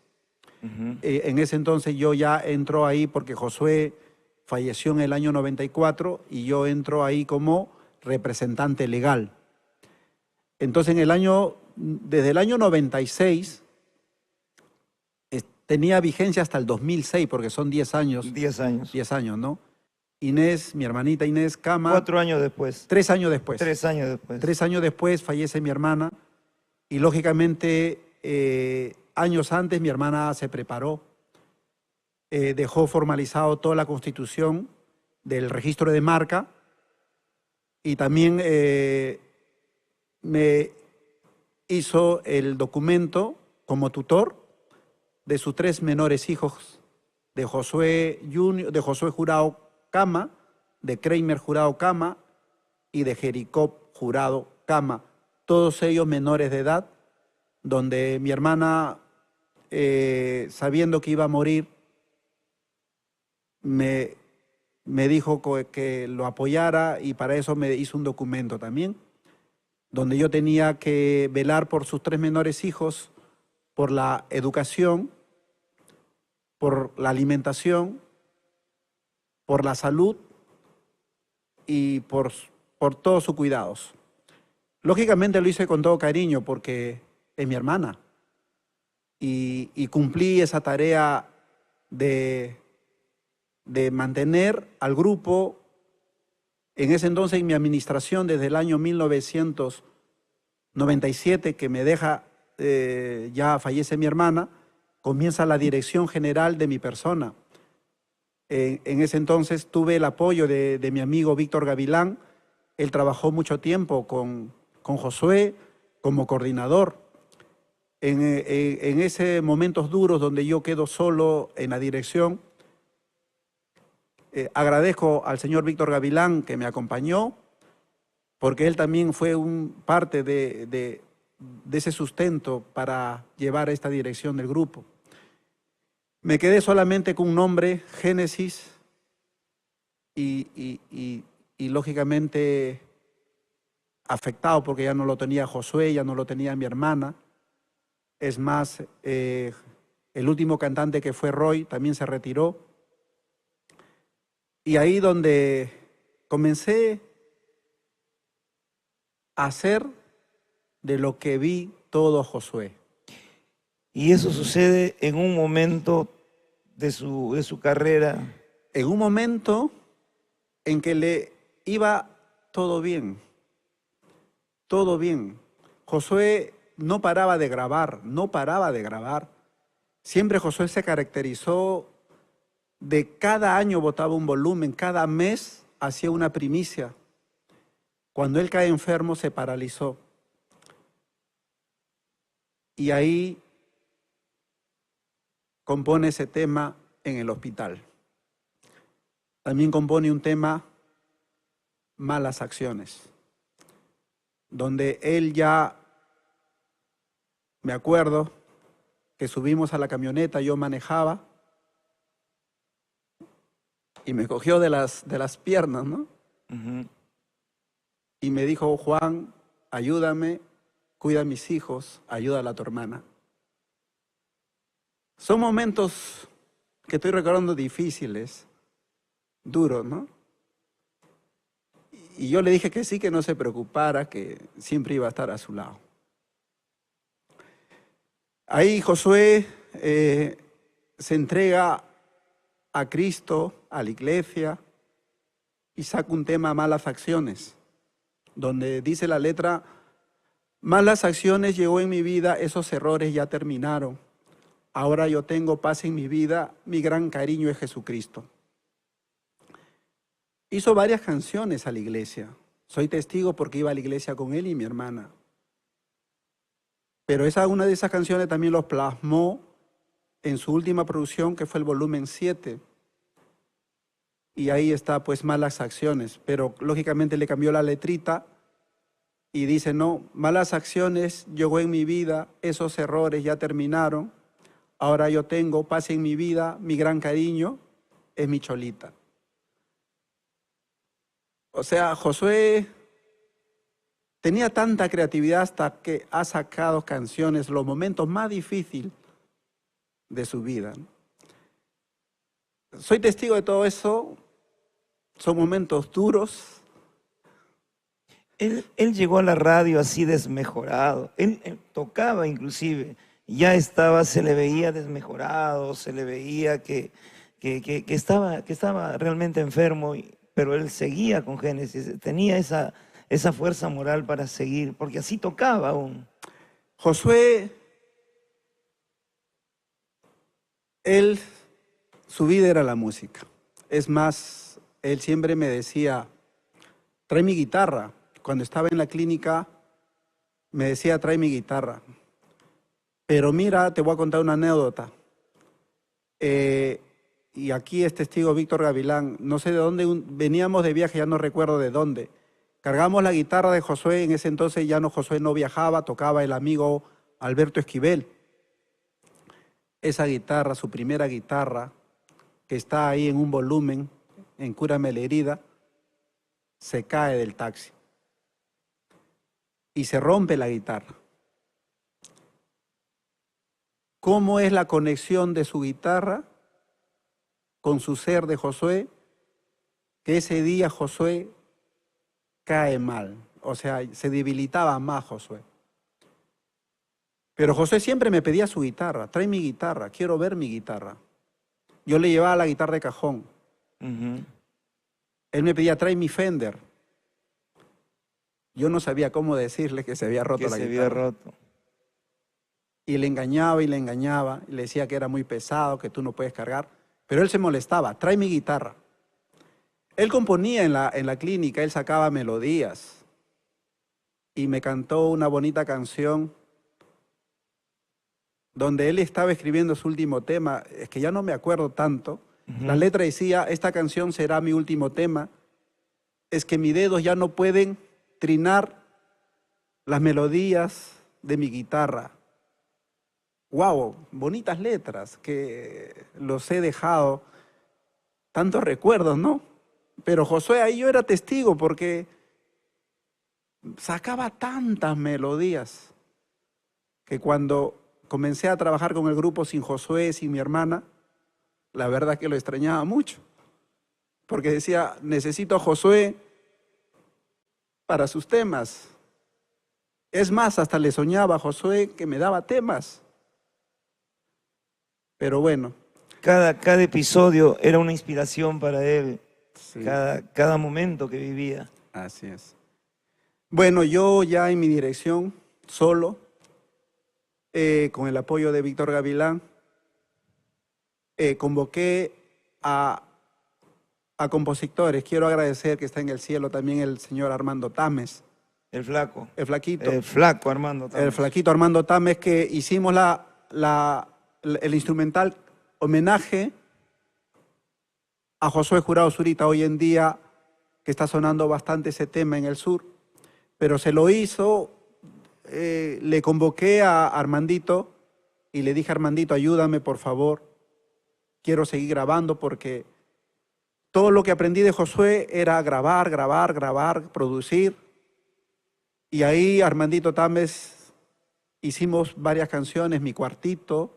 En ese entonces yo ya entro ahí porque Josué falleció en el año 94 y yo entro ahí como representante legal. Entonces desde el año 96 tenía vigencia hasta el 2006 porque son 10 años. 10 años. 10 años, ¿no? Inés, mi hermanita Inés Cama. 4 años después. 3 años después. 3 años después. 3 años después fallece mi hermana y lógicamente años antes mi hermana se preparó, dejó formalizado toda la constitución del registro de marca y también me hizo el documento como tutor de sus 3 menores hijos, de Josué Jurado Cama, de Kramer Jurado Cama y de Jericó Jurado Cama, todos ellos menores de edad, donde mi hermana, sabiendo que iba a morir, me dijo que lo apoyara y para eso me hizo un documento también, donde yo tenía que velar por sus 3 menores hijos, por la educación, por la alimentación, por la salud y por todos sus cuidados. Lógicamente lo hice con todo cariño porque es mi hermana y cumplí esa tarea de mantener al grupo. En ese entonces, en mi administración, desde el año 1997, que me deja, ya fallece mi hermana, comienza la dirección general de mi persona. En ese entonces tuve el apoyo de mi amigo Víctor Gavilán. Él trabajó mucho tiempo con Josué como coordinador. En esos momentos duros donde yo quedo solo en la dirección, agradezco al señor Víctor Gavilán que me acompañó, porque él también fue parte de ese sustento para llevar esta dirección del grupo. Me quedé solamente con un nombre, Génesis, y lógicamente afectado porque ya no lo tenía Josué, ya no lo tenía mi hermana. Es más, El último cantante que fue Roy también se retiró. Y ahí donde comencé a hacer de lo que vi todo Josué. Y eso sucede en un momento de su carrera. En un momento en que le iba todo bien, todo bien. Josué no paraba de grabar, no paraba de grabar. Siempre Josué se caracterizó de cada año botaba un volumen, cada mes hacía una primicia. Cuando él cae enfermo se paralizó. Y ahí compone ese tema en el hospital. También compone un tema, Malas Acciones, donde él ya, me acuerdo que subimos a la camioneta, yo manejaba, y me cogió de las piernas, ¿no? Ujú. Y me dijo, Juan, ayúdame, cuida a mis hijos, ayúdala a tu hermana. Son momentos que estoy recordando difíciles, duros, ¿no? Y yo le dije que sí, que no se preocupara, que siempre iba a estar a su lado. Ahí Josué se entrega a Cristo, a la iglesia, y saca un tema, Malas Acciones, donde dice la letra, malas acciones llegó en mi vida, esos errores ya terminaron. Ahora yo tengo paz en mi vida, mi gran cariño es Jesucristo. Hizo varias canciones a la iglesia. Soy testigo porque iba a la iglesia con él y mi hermana. Pero una de esas canciones también los plasmó en su última producción, que fue el volumen 7. Y ahí está, pues, Malas Acciones. Pero lógicamente le cambió la letrita y dice, no, malas acciones llegó en mi vida, esos errores ya terminaron. Ahora yo tengo paz en mi vida, mi gran cariño es mi cholita. O sea, Josué tenía tanta creatividad hasta que ha sacado canciones, los momentos más difíciles de su vida. Soy testigo de todo eso, son momentos duros. Él llegó a la radio así desmejorado. Él tocaba inclusive, ya estaba, se le veía desmejorado, se le veía que estaba realmente enfermo, pero él seguía con Génesis, tenía esa fuerza moral para seguir, porque así tocaba aún. Josué, su vida era la música. Es más, él siempre me decía, trae mi guitarra. Cuando estaba en la clínica, me decía, trae mi guitarra. Pero mira, te voy a contar una anécdota. Y aquí es testigo Víctor Gavilán. No sé de dónde, veníamos de viaje, ya no recuerdo de dónde. Cargamos la guitarra de Josué, en ese entonces ya no, Josué no viajaba, tocaba el amigo Alberto Esquivel. Esa guitarra, su primera guitarra, que está ahí en un volumen, en Cúrame la herida, se cae del taxi. Y se rompe la guitarra. ¿Cómo es la conexión de su guitarra con su ser de Josué? Que ese día Josué cae mal, o sea, se debilitaba más Josué. Pero Josué siempre me pedía su guitarra, trae mi guitarra, quiero ver mi guitarra. Yo le llevaba la guitarra de cajón. Uh-huh. Él me pedía, trae mi Fender. Yo no sabía cómo decirle que se había roto la guitarra. Que se había roto. Y le engañaba y le engañaba, y le decía que era muy pesado, que tú no puedes cargar. Pero él se molestaba, trae mi guitarra. Él componía en la clínica, él sacaba melodías. Y me cantó una bonita canción donde él estaba escribiendo su último tema, es que ya no me acuerdo tanto. Uh-huh. La letra decía, esta canción será mi último tema, es que mis dedos ya no pueden trinar las melodías de mi guitarra. ¡Wow! Bonitas letras que los he dejado, tantos recuerdos, ¿no? Pero Josué, ahí yo era testigo porque sacaba tantas melodías que cuando comencé a trabajar con el grupo sin Josué, sin mi hermana, la verdad que lo extrañaba mucho, porque decía, necesito a Josué para sus temas. Es más, hasta le soñaba a Josué que me daba temas. Pero bueno. Cada episodio era una inspiración para él, Sí, cada momento que vivía. así es. Bueno, yo ya en mi dirección, solo, con el apoyo de Víctor Gavilán, convoqué a compositores. Quiero agradecer que está en el cielo también el señor Armando Tames, El flaco. el flaquito. El flaco Armando también. El flaquito Armando Tames, que hicimos el instrumental homenaje a Josué Jurado Zurita, hoy en día que está sonando bastante ese tema en el sur, pero se lo hizo, le convoqué a Armandito y le dije, Armandito, ayúdame por favor, quiero seguir grabando porque todo lo que aprendí de Josué era grabar, producir, y ahí Armandito Tames hicimos varias canciones, Mi Cuartito,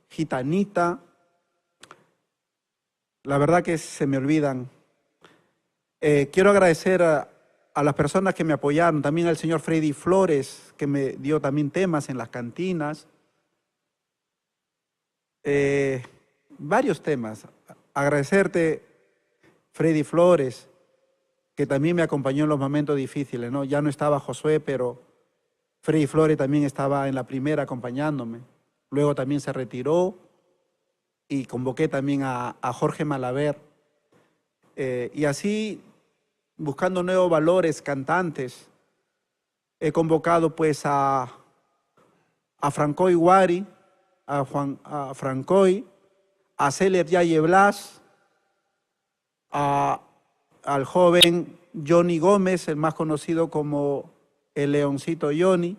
Gitanita. La verdad que se me olvidan. Quiero agradecer a las personas que me apoyaron, también al señor Freddy Flores, que me dio también temas en las cantinas. Varios temas. Agradecerte, Freddy Flores, que también me acompañó en los momentos difíciles, ¿no? Ya no estaba Josué, pero Freddy Flores también estaba en la primera acompañándome. Luego también se retiró y convoqué también a Jorge Malaver. Y así, buscando nuevos valores, cantantes, he convocado pues a Francoy Guari, a Francoy, a Celer Yaye Blas, al joven Johnny Gómez, el más conocido como el Leoncito Johnny.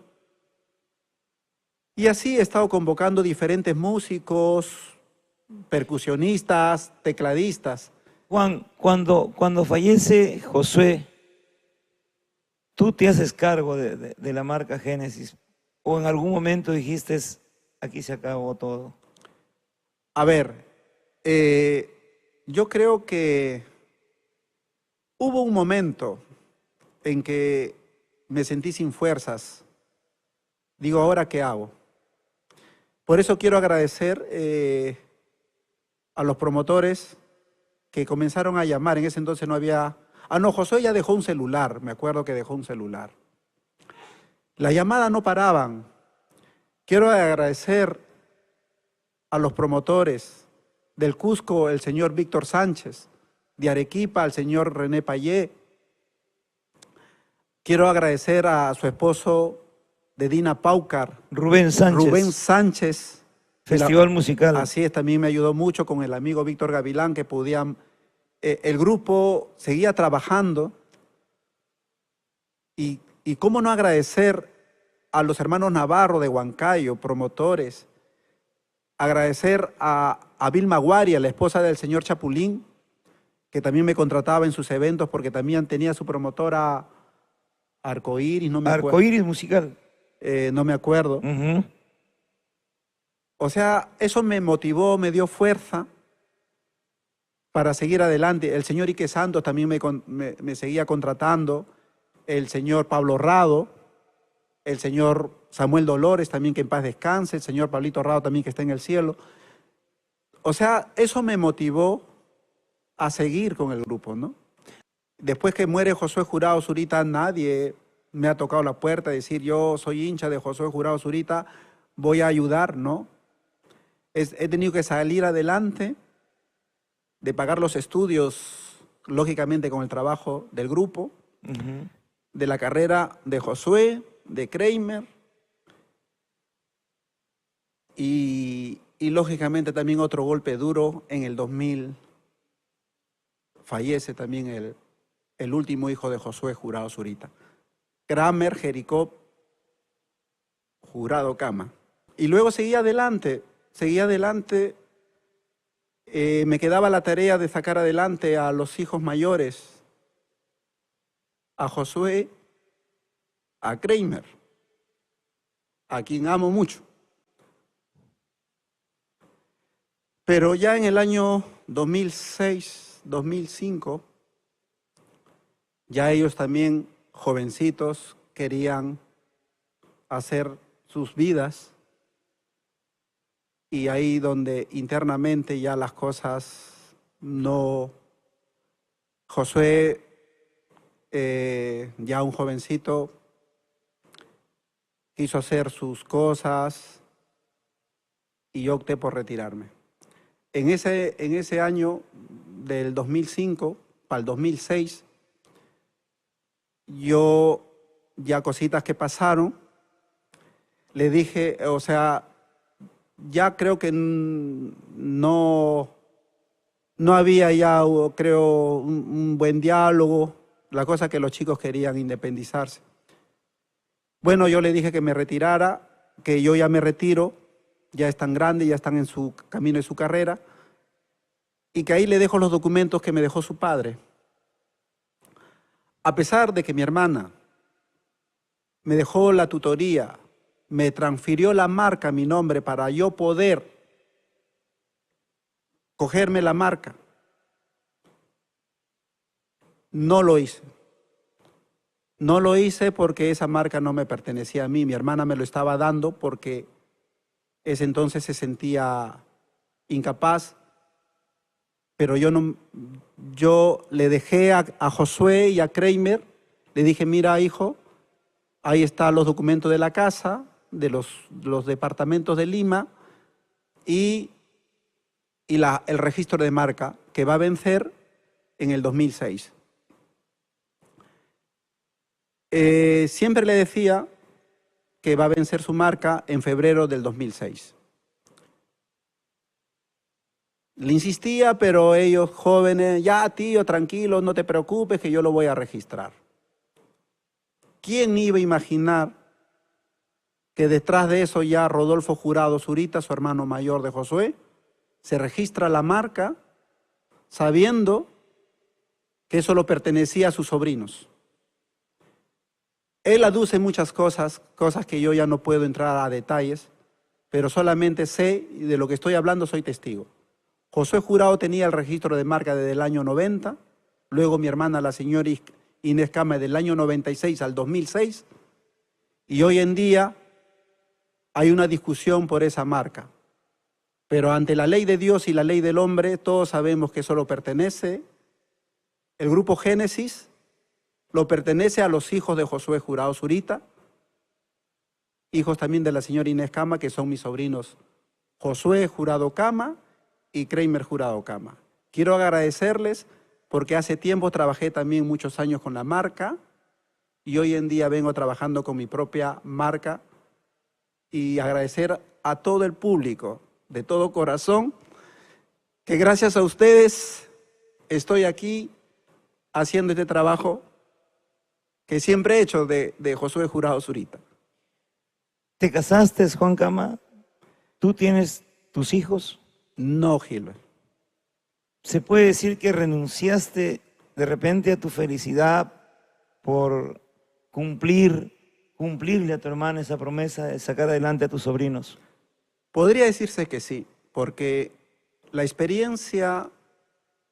Y así he estado convocando diferentes músicos, percusionistas, tecladistas. Juan, cuando fallece Josué, tú te haces cargo de la marca Génesis, o en algún momento dijiste, aquí se acabó todo. A ver, yo creo que hubo un momento en que me sentí sin fuerzas. Digo, ¿ahora qué hago? Por eso quiero agradecer a los promotores que comenzaron a llamar. En ese entonces no había... no, Josué ya dejó un celular, me acuerdo que dejó un celular. Las llamadas no paraban. Quiero agradecer a los promotores del Cusco, el señor Víctor Sánchez, de Arequipa, al señor René Payé. Quiero agradecer a su esposo de Dina Paucar, Rubén Sánchez. Festival musical. Así es, también me ayudó mucho con el amigo Víctor Gavilán, que podían... el grupo seguía trabajando y cómo no agradecer a los hermanos Navarro de Huancayo, promotores, agradecer a Vilma Guaria, la esposa del señor Chapulín, que también me contrataba en sus eventos porque también tenía su promotora Arcoíris, no me acuerdo. Arcoíris musical. No me acuerdo. O sea, eso me motivó, me dio fuerza para seguir adelante. El señor Ike Santos también me seguía contratando, el señor Pablo Rado, el señor Samuel Dolores también, que en paz descanse, el señor Pablito Rado también, que está en el cielo. O sea, eso me motivó a seguir con el grupo, ¿no? Después que muere Josué Jurado Zurita, nadie me ha tocado la puerta y decir, yo soy hincha de Josué Jurado Zurita, voy a ayudar, ¿no? He tenido que salir adelante, de pagar los estudios, lógicamente con el trabajo del grupo, de la carrera de Josué, de Kramer, y lógicamente también otro golpe duro en el 2000. Fallece también el último hijo de Josué Jurado Zurita, Kramer Jericó Jurado Cama. Y luego seguía adelante. Me quedaba la tarea de sacar adelante a los hijos mayores, a Josué, a Kramer, a quien amo mucho. Pero ya en el año 2006, 2005, ya ellos también, jovencitos, querían hacer sus vidas y ahí donde internamente ya las cosas no... Josué, ya un jovencito, quiso hacer sus cosas y yo opté por retirarme. En ese año del 2005 para el 2006, yo ya cositas que pasaron, le dije, o sea, ya creo que no había ya, creo, un buen diálogo, la cosa que los chicos querían independizarse. Bueno, yo le dije que me retirara, que yo ya me retiro, ya están grandes, ya están en su camino de su carrera, y que ahí le dejo los documentos que me dejó su padre. A pesar de que mi hermana me dejó la tutoría, me transfirió la marca a mi nombre para yo poder cogerme la marca, no lo hice. No lo hice porque esa marca no me pertenecía a mí. Mi hermana me lo estaba dando porque ese entonces se sentía incapaz, pero yo le dejé a Josué y a Kramer, le dije, mira hijo, ahí están los documentos de la casa, de los departamentos de Lima y el registro de marca que va a vencer en el 2006. Siempre le decía que va a vencer su marca en febrero del 2006. Le insistía, pero ellos jóvenes, ya tío, tranquilo, no te preocupes que yo lo voy a registrar. ¿Quién iba a imaginar que detrás de eso ya Rodolfo Jurado Zurita, su hermano mayor de Josué, se registra la marca sabiendo que eso lo pertenecía a sus sobrinos? Él aduce muchas cosas que yo ya no puedo entrar a detalles, pero solamente sé, y de lo que estoy hablando soy testigo. Josué Jurado tenía el registro de marca desde el año 90, luego mi hermana, la señora Inés Cama, del año 96 al 2006, y hoy en día hay una discusión por esa marca. Pero ante la ley de Dios y la ley del hombre, todos sabemos que solo pertenece, el grupo Génesis lo pertenece a los hijos de Josué Jurado Zurita, hijos también de la señora Inés Cama, que son mis sobrinos Josué Jurado Cama y Kramer Jurado Cama. Quiero agradecerles porque hace tiempo trabajé también muchos años con la marca y hoy en día vengo trabajando con mi propia marca, y agradecer a todo el público de todo corazón que gracias a ustedes estoy aquí haciendo este trabajo que siempre he hecho de Josué Jurado Zurita. ¿Te casaste, Juan Cama? ¿Tú tienes tus hijos? No, Gilbert. ¿Se puede decir que renunciaste de repente a tu felicidad por cumplirle a tu hermana esa promesa de sacar adelante a tus sobrinos? Podría decirse que sí, porque la experiencia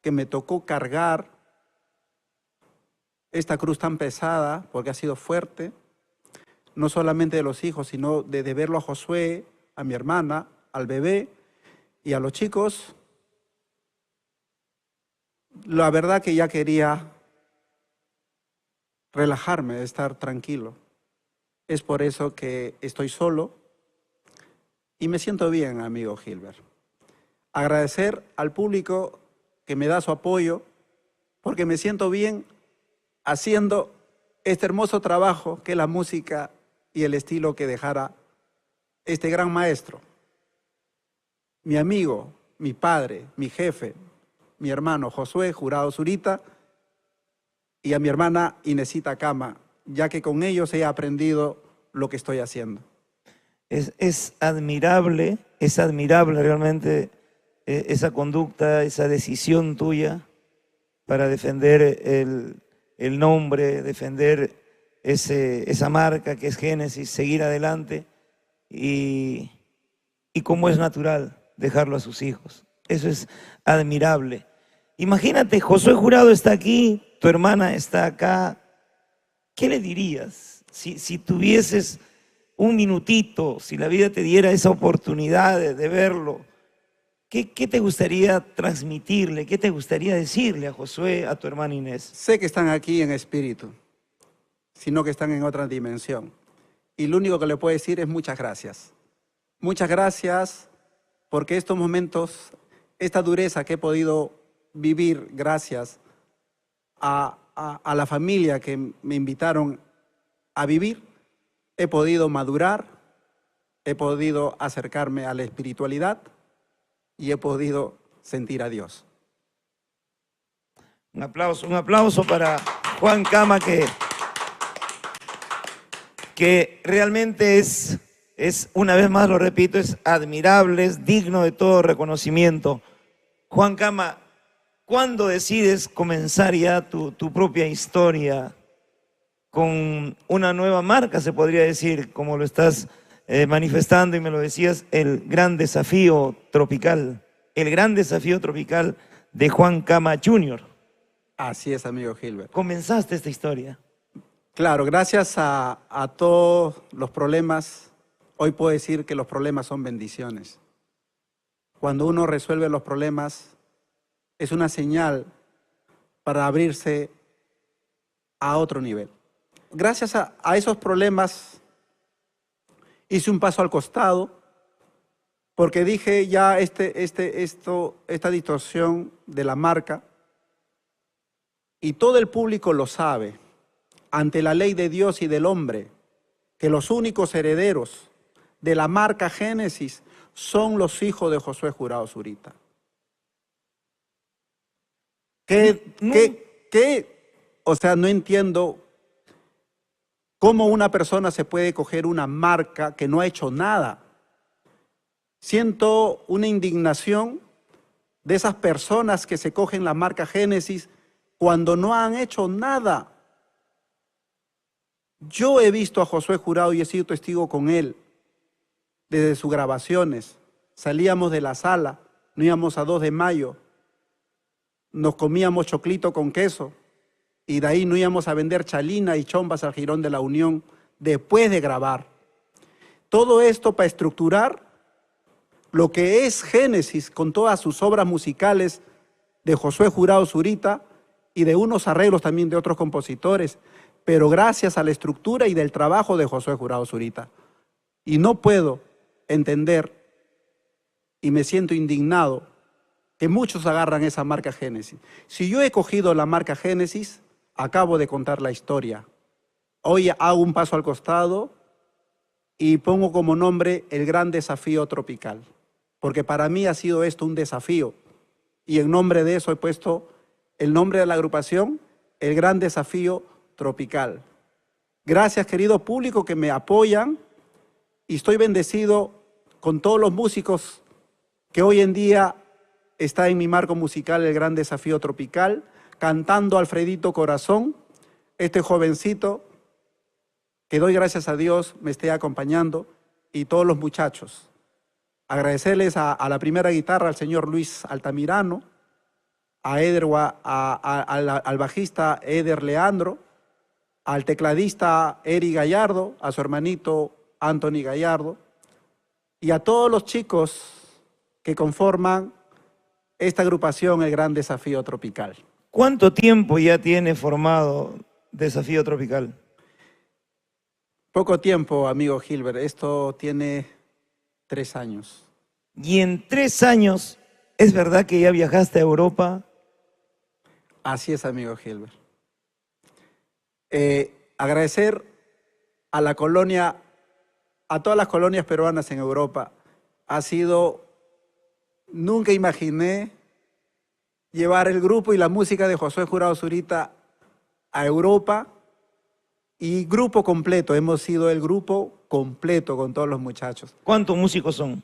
que me tocó cargar esta cruz tan pesada, porque ha sido fuerte, no solamente de los hijos, sino de verlo a Josué, a mi hermana, al bebé y a los chicos, la verdad que ya quería relajarme, estar tranquilo. Es por eso que estoy solo y me siento bien, amigo Gilbert. Agradecer al público que me da su apoyo, porque me siento bien haciendo este hermoso trabajo que es la música y el estilo que dejara este gran maestro, mi amigo, mi padre, mi jefe, mi hermano Josué Jurado Zurita y a mi hermana Inesita Cama, ya que con ellos he aprendido lo que estoy haciendo. Es admirable realmente esa conducta, esa decisión tuya para defender el nombre, defender esa marca que es Génesis, seguir adelante y como es natural dejarlo a sus hijos. Eso es admirable. Imagínate, Josué Jurado está aquí, tu hermana está acá. ¿Qué le dirías si tuvieses un minutito, si la vida te diera esa oportunidad de verlo? ¿Qué te gustaría transmitirle? ¿Qué te gustaría decirle a Josué, a tu hermana Inés? Sé que están aquí en espíritu, sino que están en otra dimensión. Y lo único que le puedo decir es muchas gracias. Muchas gracias porque estos momentos, esta dureza que he podido vivir gracias a la familia que me invitaron a vivir, he podido madurar, he podido acercarme a la espiritualidad y he podido sentir a Dios. Un aplauso para Juan Cama, que realmente es, una vez más lo repito, es admirable, es digno de todo reconocimiento. Juan Cama, ¿cuándo decides comenzar ya tu propia historia con una nueva marca, se podría decir, como lo estás manifestando y me lo decías, el gran desafío tropical de Juan Cama Jr.? Así es, amigo Gilbert. ¿Comenzaste esta historia? Claro, gracias a todos los problemas, hoy puedo decir que los problemas son bendiciones. Cuando uno resuelve los problemas, es una señal para abrirse a otro nivel. Gracias a esos problemas, hice un paso al costado, porque dije ya esta distorsión de la marca, y todo el público lo sabe, ante la ley de Dios y del hombre, que los únicos herederos de la marca Génesis son los hijos de Josué Jurado Zurita. O sea, no entiendo cómo una persona se puede coger una marca que no ha hecho nada. Siento una indignación de esas personas que se cogen la marca Génesis cuando no han hecho nada. Yo he visto a Josué Jurado y he sido testigo con él desde sus grabaciones. Salíamos de la sala, nos íbamos a 2 de mayo, nos comíamos choclito con queso y de ahí nos íbamos a vender chalina y chombas al Jirón de la Unión después de grabar. Todo esto para estructurar lo que es Génesis con todas sus obras musicales de Josué Jurado Zurita y de unos arreglos también de otros compositores, pero gracias a la estructura y del trabajo de Josué Jurado Zurita. Y no puedo entender, y me siento indignado, que muchos agarran esa marca Génesis. Si yo he cogido la marca Génesis, acabo de contar la historia. Hoy hago un paso al costado y pongo como nombre el gran desafío tropical, porque para mí ha sido esto un desafío, y en nombre de eso he puesto el nombre de la agrupación, el gran desafío tropical. Gracias, querido público, que me apoyan, y estoy bendecido con todos los músicos que hoy en día está en mi marco musical el gran desafío tropical, cantando Alfredito Corazón, este jovencito que doy gracias a Dios me esté acompañando, y todos los muchachos. Agradecerles a la primera guitarra, al señor Luis Altamirano, a Eder, al bajista Eder Leandro, al tecladista Eri Gallardo, a su hermanito Anthony Gallardo, y a todos los chicos que conforman esta agrupación, el Gran Desafío Tropical. ¿Cuánto tiempo ya tiene formado Desafío Tropical? Poco tiempo, amigo Gilbert. Esto tiene 3 años. Y en 3 años, ¿es verdad que ya viajaste a Europa? Así es, amigo Gilbert. Agradecer a la colonia, a todas las colonias peruanas en Europa. Nunca imaginé llevar el grupo y la música de Josué Jurado Zurita a Europa, y grupo completo. Hemos sido el grupo completo con todos los muchachos. ¿Cuántos músicos son?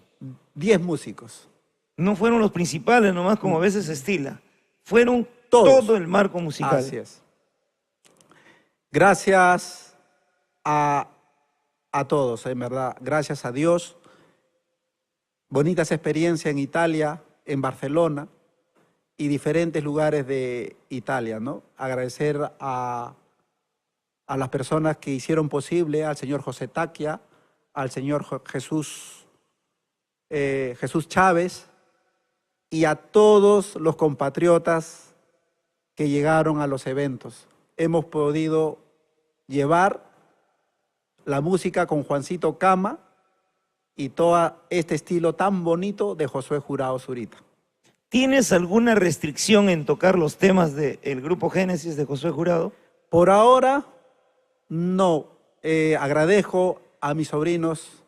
10 músicos. No fueron los principales nomás, como a veces se estila. Fueron todos. Todo el marco musical. Así es. Gracias a todos, en verdad. Gracias a Dios. Bonitas experiencias en Italia, en Barcelona y diferentes lugares de Italia, ¿no? Agradecer a las personas que hicieron posible, al señor José Taquia, al señor Jesús Chávez y a todos los compatriotas que llegaron a los eventos. Hemos podido llevar la música con Juancito Cama y todo este estilo tan bonito de Josué Jurado Zurita. ¿Tienes alguna restricción en tocar los temas del grupo Génesis de Josué Jurado? Por ahora, no. Agradezco a mis sobrinos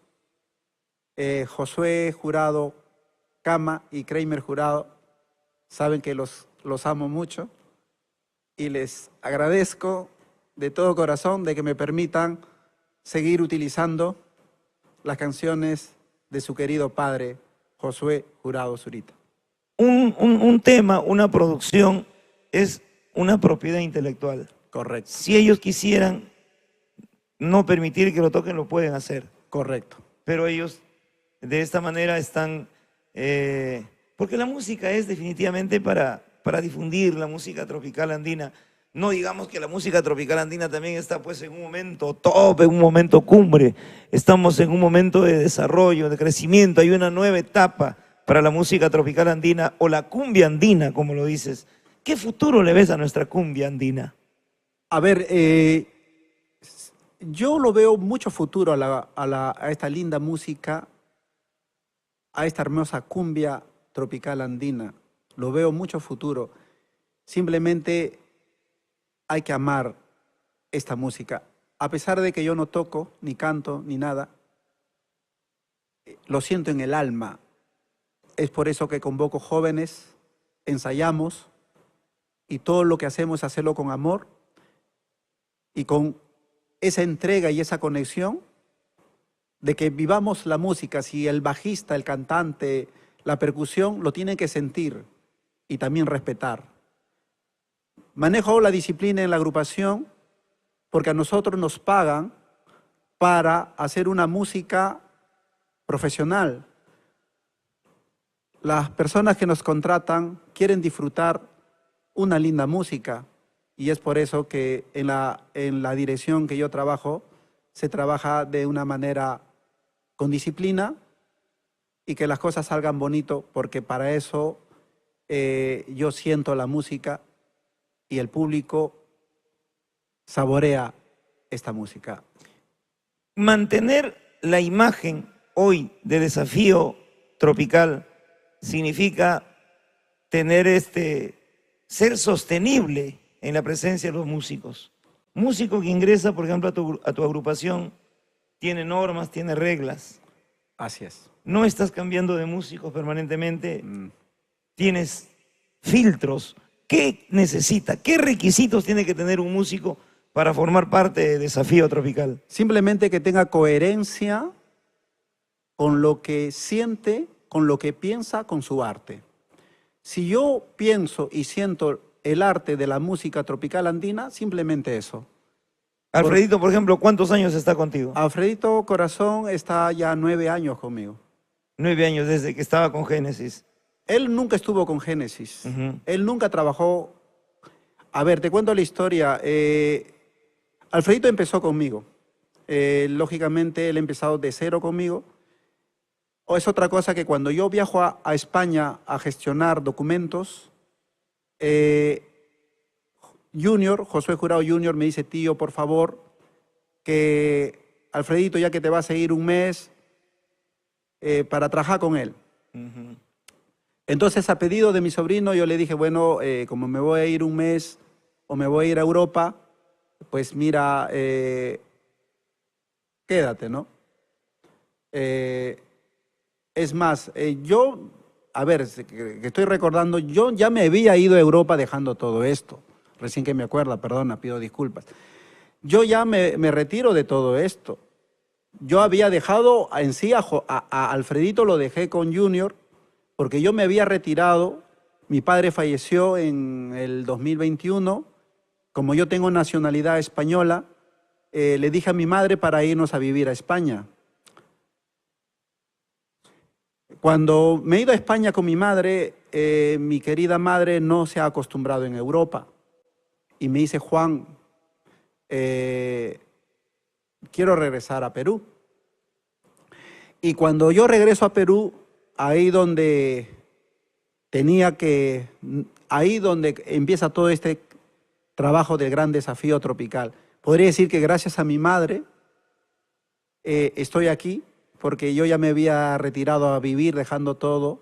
Josué Jurado Cama y Kramer Jurado. Saben que los amo mucho y les agradezco de todo corazón de que me permitan seguir utilizando las canciones de su querido padre, Josué Jurado Zurita. Un tema, una producción, es una propiedad intelectual. Correcto. Si ellos quisieran no permitir que lo toquen, lo pueden hacer. Correcto. Pero ellos de esta manera están... porque la música es definitivamente para difundir la música tropical andina. No digamos que la música tropical andina también está pues en un momento top, en un momento cumbre. Estamos en un momento de desarrollo, de crecimiento. Hay una nueva etapa para la música tropical andina o la cumbia andina, como lo dices. ¿Qué futuro le ves a nuestra cumbia andina? A ver, yo lo veo mucho futuro a esta linda música, a esta hermosa cumbia tropical andina. Lo veo mucho futuro. Simplemente hay que amar esta música. A pesar de que yo no toco, ni canto, ni nada, lo siento en el alma. Es por eso que convoco jóvenes, ensayamos, y todo lo que hacemos es hacerlo con amor y con esa entrega y esa conexión de que vivamos la música. Si el bajista, el cantante, la percusión, lo tienen que sentir y también respetar. Manejo la disciplina en la agrupación porque a nosotros nos pagan para hacer una música profesional. Las personas que nos contratan quieren disfrutar una linda música y es por eso que en la dirección que yo trabajo se trabaja de una manera con disciplina y que las cosas salgan bonito, porque para eso yo siento la música y el público saborea esta música. Mantener la imagen hoy de Desafío Tropical significa tener ser sostenible en la presencia de los músicos. Músico que ingresa, por ejemplo, a tu agrupación, tiene normas, tiene reglas. Así es. No estás cambiando de músicos permanentemente, tienes filtros. ¿Qué necesita? ¿Qué requisitos tiene que tener un músico para formar parte de Desafío Tropical? Simplemente que tenga coherencia con lo que siente, con lo que piensa, con su arte. Si yo pienso y siento el arte de la música tropical andina, simplemente eso. Alfredito, por ejemplo, ¿cuántos años está contigo? Alfredito Corazón está ya 9 años conmigo. 9 años desde que estaba con Génesis. Él nunca estuvo con Génesis. Él nunca trabajó. A ver, te cuento la historia. Alfredito empezó conmigo. Lógicamente, él ha empezado de cero conmigo. O es otra cosa que cuando yo viajo a España a gestionar documentos, Josué Jurado Junior me dice: tío, por favor, que Alfredito, ya que te va a seguir un mes, para trabajar con él. Entonces, a pedido de mi sobrino, yo le dije, bueno, como me voy a ir un mes o me voy a ir a Europa, pues mira, quédate, ¿no? Es más, yo, a ver, que estoy recordando, yo ya me había ido a Europa dejando todo esto. Recién que me acuerdo, perdona, pido disculpas. Yo ya me retiro de todo esto. Yo había dejado en sí a Alfredito, lo dejé con Junior, porque yo me había retirado. Mi padre falleció en el 2021. Como yo tengo nacionalidad española, le dije a mi madre para irnos a vivir a España. Cuando me he ido a España con mi madre, mi querida madre no se ha acostumbrado en Europa. Y me dice, Juan, quiero regresar a Perú. Y cuando yo regreso a Perú, ahí donde ahí donde empieza todo este trabajo del gran desafío tropical. Podría decir que gracias a mi madre estoy aquí, porque yo ya me había retirado a vivir dejando todo,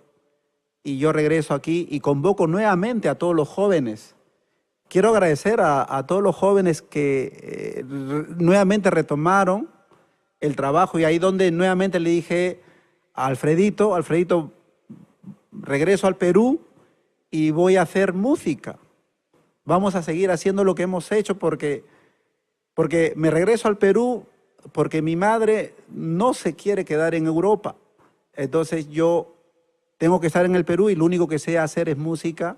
y yo regreso aquí y convoco nuevamente a todos los jóvenes. Quiero agradecer a todos los jóvenes que nuevamente retomaron el trabajo, y ahí donde nuevamente le dije a Alfredito, regreso al Perú y voy a hacer música. Vamos a seguir haciendo lo que hemos hecho porque me regreso al Perú porque mi madre no se quiere quedar en Europa. Entonces yo tengo que estar en el Perú y lo único que sé hacer es música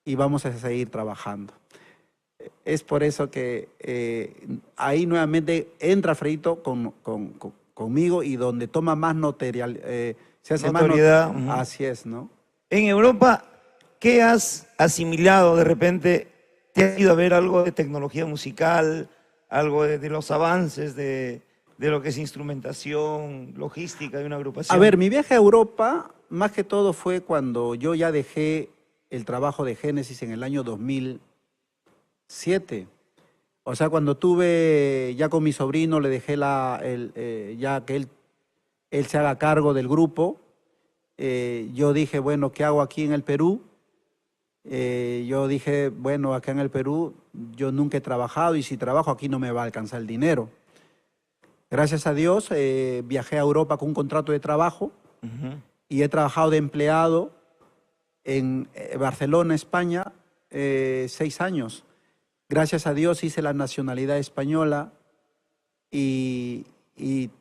y vamos a seguir trabajando. Es por eso que ahí nuevamente entra Alfredito conmigo y donde toma más se hace notoriedad. Más así es, ¿no? En Europa, ¿qué has asimilado de repente? ¿Te has ido a ver algo de tecnología musical, algo de los avances de lo que es instrumentación, logística de una agrupación? A ver, mi viaje a Europa, más que todo fue cuando yo ya dejé el trabajo de Génesis en el año 2007. O sea, cuando tuve ya con mi sobrino, le dejé ya que él se haga cargo del grupo. Yo dije, bueno, ¿qué hago aquí en el Perú? Yo dije, bueno, acá en el Perú yo nunca he trabajado y si trabajo aquí no me va a alcanzar el dinero. Gracias a Dios viajé a Europa con un contrato de trabajo y he trabajado de empleado en Barcelona, España, 6 años. Gracias a Dios hice la nacionalidad española y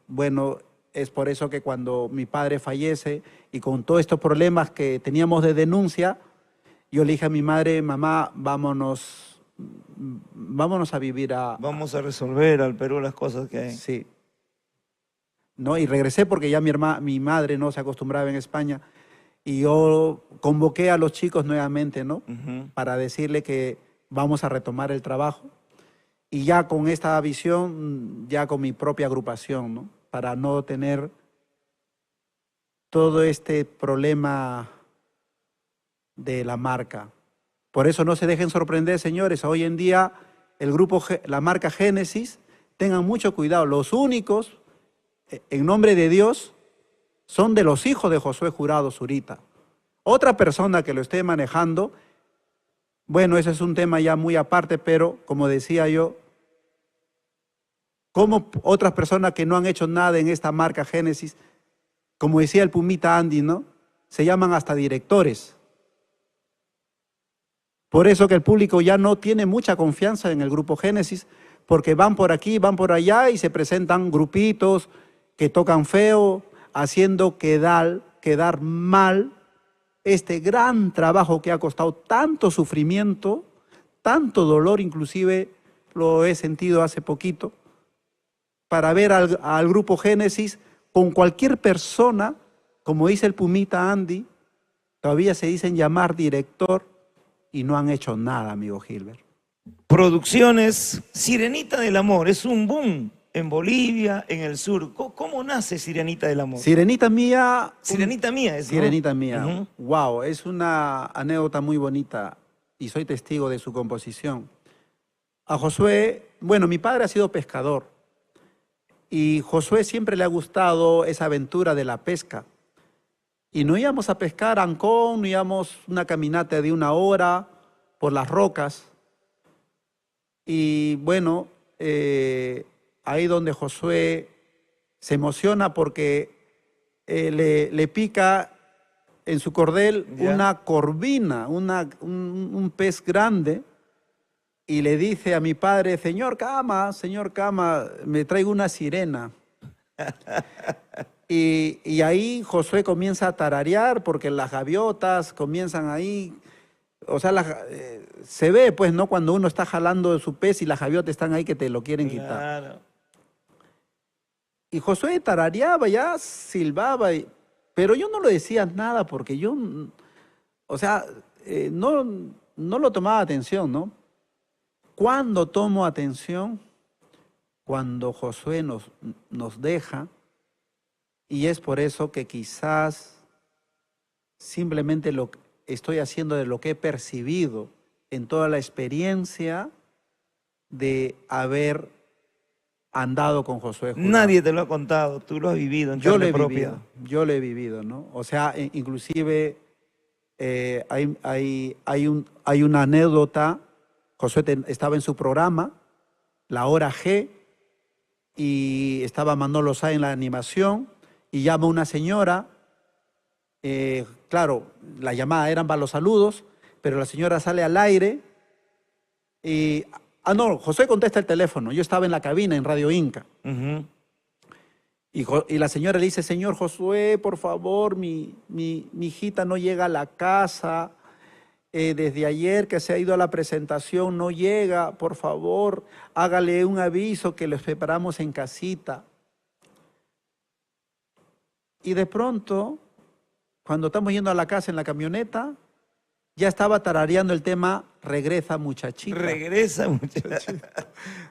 bueno, es por eso que cuando mi padre fallece y con todos estos problemas que teníamos de denuncia, yo le dije a mi madre, mamá, vámonos a vivir a... Vamos a resolver al Perú las cosas que hay. Sí. ¿No? Y regresé porque ya mi madre no se acostumbraba en España y yo convoqué a los chicos nuevamente, ¿no? Para decirle que vamos a retomar el trabajo y ya con esta visión, ya con mi propia agrupación, ¿no? Para no tener todo este problema de la marca. Por eso no se dejen sorprender, señores. Hoy en día la marca Génesis, tengan mucho cuidado. Los únicos, en nombre de Dios, son de los hijos de Josué Jurado Zurita. Otra persona que lo esté manejando, bueno, ese es un tema ya muy aparte, pero como decía yo, como otras personas que no han hecho nada en esta marca Génesis, como decía el Pumita Andy, ¿no? Se llaman hasta directores. Por eso que el público ya no tiene mucha confianza en el grupo Génesis, porque van por aquí, van por allá y se presentan grupitos que tocan feo, haciendo quedar mal este gran trabajo que ha costado tanto sufrimiento, tanto dolor, inclusive lo he sentido hace poquito, para ver al grupo Génesis con cualquier persona, como dice el Pumita Andy, todavía se dicen llamar director y no han hecho nada, amigo Gilbert. Producciones Sirenita del Amor, es un boom en Bolivia, en el sur. ¿Cómo nace Sirenita del Amor? Sirenita Mía. Sirenita Mía es, ¿no? Sirenita Mía. Wow, es una anécdota muy bonita y soy testigo de su composición. A Josué, bueno, mi padre ha sido pescador y Josué siempre le ha gustado esa aventura de la pesca. Y no íbamos a pescar a Ancón, no íbamos una caminata de 1 hora por las rocas. Y bueno, ahí donde Josué se emociona porque le pica en su cordel una corvina, un pez grande, y le dice a mi padre, señor Cama, me traigo una sirena. Y ahí Josué comienza a tararear porque las gaviotas comienzan ahí, o sea, se ve pues, ¿no? Cuando uno está jalando de su pez y las gaviotas están ahí que te lo quieren quitar. Y Josué tarareaba ya, silbaba, pero yo no le decía nada porque yo, o sea, no, no lo tomaba atención, ¿no? ¿Cuándo tomo atención? Cuando Josué nos deja, y es por eso que quizás simplemente lo que estoy haciendo de lo que he percibido en toda la experiencia de haber andado con Josué Jurado. Nadie te lo ha contado, tú lo has vivido en Yo lo carne he propia. vivido, yo lo he vivido, ¿no? O sea, inclusive hay una anécdota. Josué estaba en su programa, La Hora G, y estaba Manolo Sá en la animación, y llama una señora, claro, la llamada eran para los saludos, pero la señora sale al aire y, no, José contesta el teléfono, yo estaba en la cabina en Radio Inca. Ujú. Y la señora le dice, señor Josué, por favor, mi hijita no llega a la casa, desde ayer que se ha ido a la presentación no llega, por favor, hágale un aviso que los preparamos en casita. Y de pronto, cuando estamos yendo a la casa en la camioneta, ya estaba tarareando el tema Regresa muchachita. Regresa, muchacho.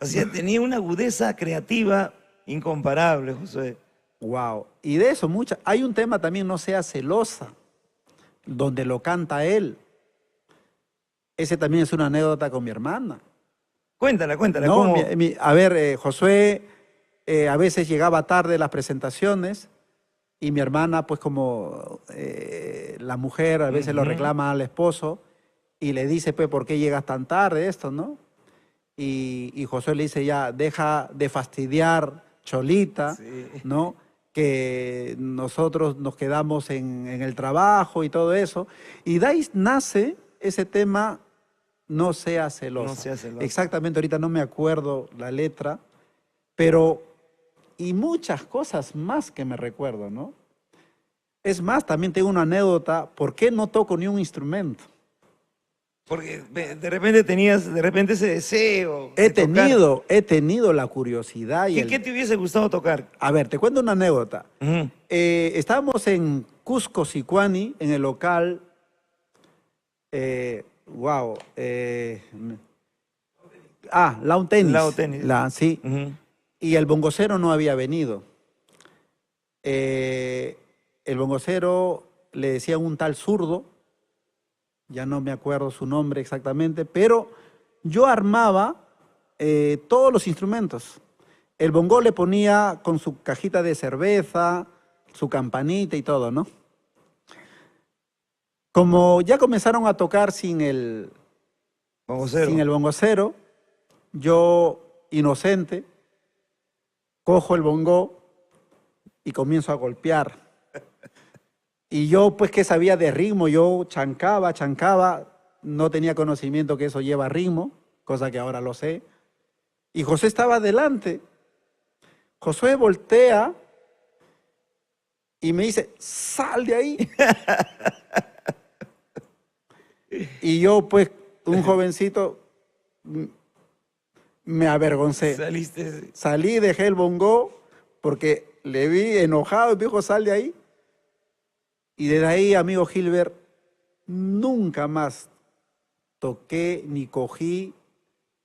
O sea, tenía una agudeza creativa incomparable, José. Wow. Y de eso, hay un tema también, No Sea Celosa, donde lo canta él. Ese también es una anécdota con mi hermana. Cuéntala, cuéntala. No, ¿Cómo? a ver, Josué a veces llegaba tarde a las presentaciones y mi hermana, pues como la mujer a veces lo reclama al esposo y le dice, pues, ¿por qué llegas tan tarde esto, no? Y Josué le dice, ya, deja de fastidiar, Cholita, Sí. ¿no? Que nosotros nos quedamos en el trabajo y todo eso. Y de ahí nace ese tema, No Sea Celosa. No sea celosa. Exactamente, ahorita no me acuerdo la letra, pero, y muchas cosas más que me recuerdo, ¿no? Es más, también tengo una anécdota, ¿por qué no toco ni un instrumento? Porque de repente tenías ese deseo. He de tocar. tenido la curiosidad y ¿Qué te hubiese gustado tocar? A ver, te cuento una anécdota. Ujú. Estábamos en Cusco, Sicuani, en el local, Lawn Tennis. Lawn Tennis. Sí. Ujú. Y el bongocero no había venido. El bongocero le decían un tal zurdo, ya no me acuerdo su nombre exactamente, pero yo armaba todos los instrumentos. El bongo le ponía con su cajita de cerveza, su campanita y todo, ¿no? Como ya comenzaron a tocar sin el Bongocero. bongocero, yo, inocente, cojo el bongo y comienzo a golpear. Y yo, pues, que sabía de ritmo, yo chancaba, no tenía conocimiento que eso lleva ritmo, cosa que ahora lo sé. Y José estaba adelante. Josué voltea y me dice, sal de ahí. Y yo, pues, un jovencito, me avergoncé. Saliste. Salí, dejé el bongo porque le vi enojado y me dijo, sal de ahí. Y desde ahí, amigo Gilbert, nunca más toqué, ni cogí,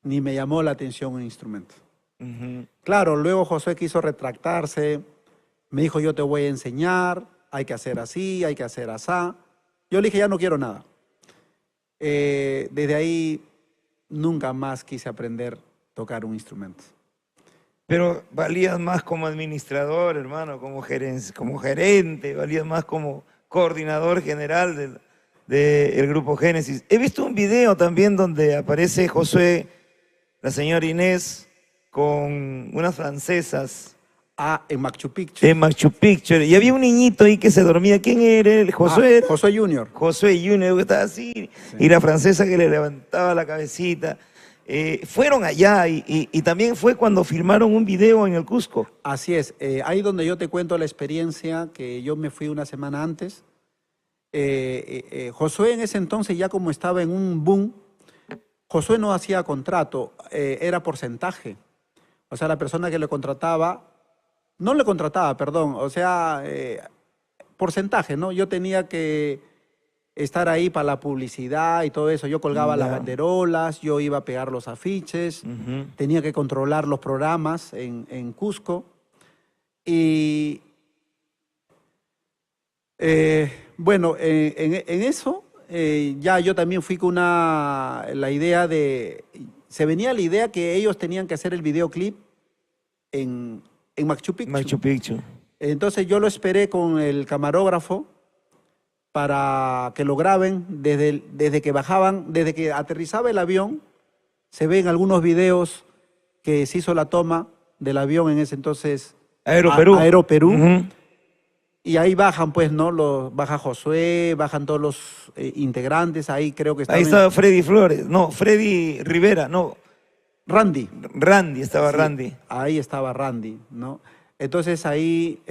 ni me llamó la atención un instrumento. Ujú. Claro, luego Josué quiso retractarse, me dijo, yo te voy a enseñar, hay que hacer así, hay que hacer asá. Yo le dije, ya no quiero nada. Desde ahí, nunca más quise aprender a tocar un instrumento. Pero valías más como administrador, hermano, como gerente, valías más como coordinador general del Grupo Génesis. He visto un video también donde aparece Josué, la señora Inés, con unas francesas En Machu Picchu. en Machu Picchu. Y había un niñito ahí que se dormía. ¿Quién era él? Josué. Josué Junior. Josué Junior, que estaba así. Sí. Y la francesa que le levantaba la cabecita. Fueron allá y también fue cuando filmaron un video en el Cusco. Así es, ahí donde yo te cuento la experiencia, que yo me fui una semana antes. Josué en ese entonces, ya como estaba en un boom, Josué no hacía contrato, era porcentaje. O sea, la persona que le contrataba, no le contrataba, perdón, o sea, porcentaje, ¿no? Yo tenía que estar ahí para la publicidad y todo eso. Yo colgaba las banderolas, yo iba a pegar los afiches, tenía que controlar los programas en Cusco. Y bueno, en eso ya yo también fui con la idea de... Se venía la idea que ellos tenían que hacer el videoclip en Machu Picchu. Machu Picchu. Entonces yo lo esperé con el camarógrafo para que lo graben desde que bajaban, desde que aterrizaba el avión. Se ven algunos videos que se hizo la toma del avión en ese entonces. Aeroperú. Aeroperú. Y ahí bajan, pues, ¿no? Baja Josué, bajan todos los integrantes, ahí creo que estaban. Ahí estaba Freddy Flores, no, Freddy Rivera, no. Randy. Randy, estaba Sí, Randy. ahí estaba Randy, ¿no? Entonces ahí...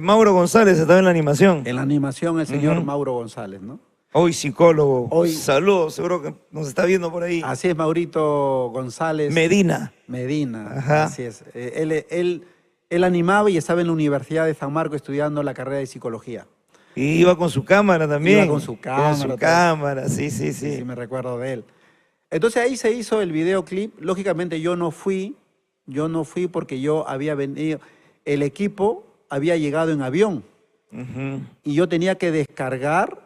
Mauro González estaba en la animación. en la animación el señor Mauro González, ¿no? Hoy psicólogo. Hoy- Saludos, seguro que nos está viendo por ahí. Así es, Maurito González. Medina. Medina, Ajá. así es. Él animaba y estaba en la Universidad de San Marcos estudiando la carrera de psicología. Y iba con su cámara también. Iba con su cámara, Con su todo. cámara, sí, sí, Sí, sí. me recuerdo de él. Entonces ahí se hizo el videoclip. Lógicamente yo no fui porque yo había venido, el equipo había llegado en avión y yo tenía que descargar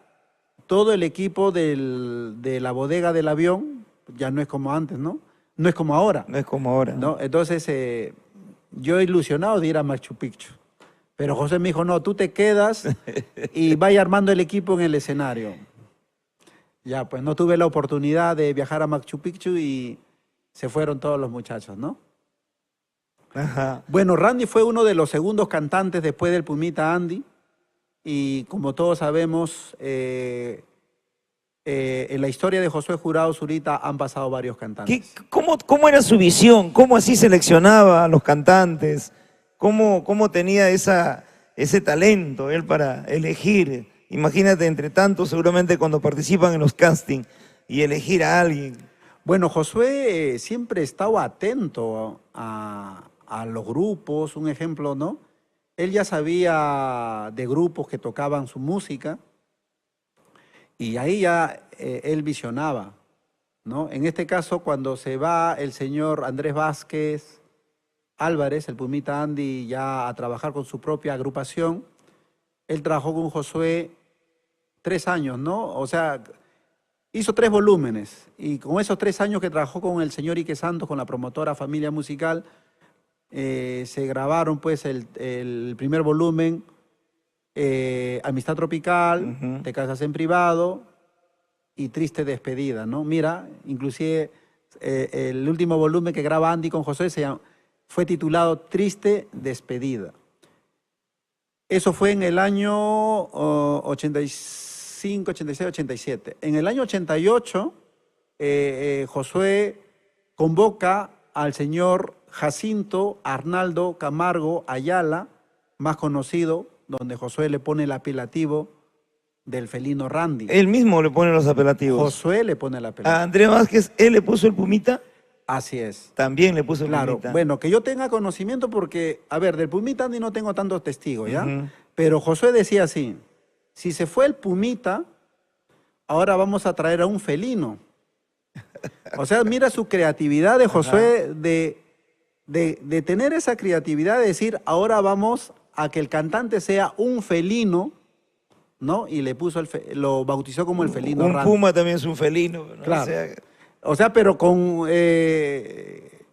todo el equipo de la bodega del avión. Ya no es como antes, ¿no? No es como ahora, No es como ahora. ¿no? Entonces yo ilusionado de ir a Machu Picchu. Pero José me dijo, no, tú te quedas y vaya armando el equipo en el escenario. Ya, pues no tuve la oportunidad de viajar a Machu Picchu y se fueron todos los muchachos, ¿no? Ajá. Bueno, Randy fue uno de los segundos cantantes después del Pumita Andy. Y como todos sabemos, en la historia de Josué Jurado Zurita han pasado varios cantantes. ¿Cómo era su visión? ¿Cómo así seleccionaba a los cantantes? ¿Cómo tenía ese talento él para elegir? Imagínate, entre tantos, seguramente cuando participan en los castings y elegir a alguien. Bueno, Josué siempre estaba atento a los grupos, un ejemplo, ¿no? Él ya sabía de grupos que tocaban su música y ahí ya él visionaba, ¿no? En este caso, cuando se va el señor Andrés Vázquez Álvarez, el Pumita Andy, ya a trabajar con su propia agrupación, él trabajó con Josué 3 años, ¿no? O sea, hizo 3 volúmenes y con esos 3 años que trabajó con el señor Ike Santos, con la promotora Familia Musical, se grabaron pues el primer volumen, Amistad Tropical, Te casas en privado y Triste Despedida, ¿no? Mira, inclusive el último volumen que graba Andy con José fue titulado Triste Despedida. Eso fue en el año 85, 86, 87. En el año 88, Josué convoca al señor Jacinto Arnaldo Camargo Ayala, más conocido, donde Josué le pone el apelativo del felino Randy. Él mismo le pone los apelativos. Josué le pone el apelativo. A Andrés Vázquez, él le puso el Pumita, Así es. también le puso el Claro, Pumita. bueno, que yo tenga conocimiento porque, a ver, del Pumita Andy no tengo tantos testigos, ¿ya? Ujú. Pero Josué decía así, si se fue el Pumita, ahora vamos a traer a un felino. O sea, mira su creatividad de Josué de tener esa creatividad de decir, ahora vamos a que el cantante sea un felino, ¿no? Y le puso lo bautizó como el felino Un Randy. puma también es un felino, ¿no? Claro. O sea, O sea, pero con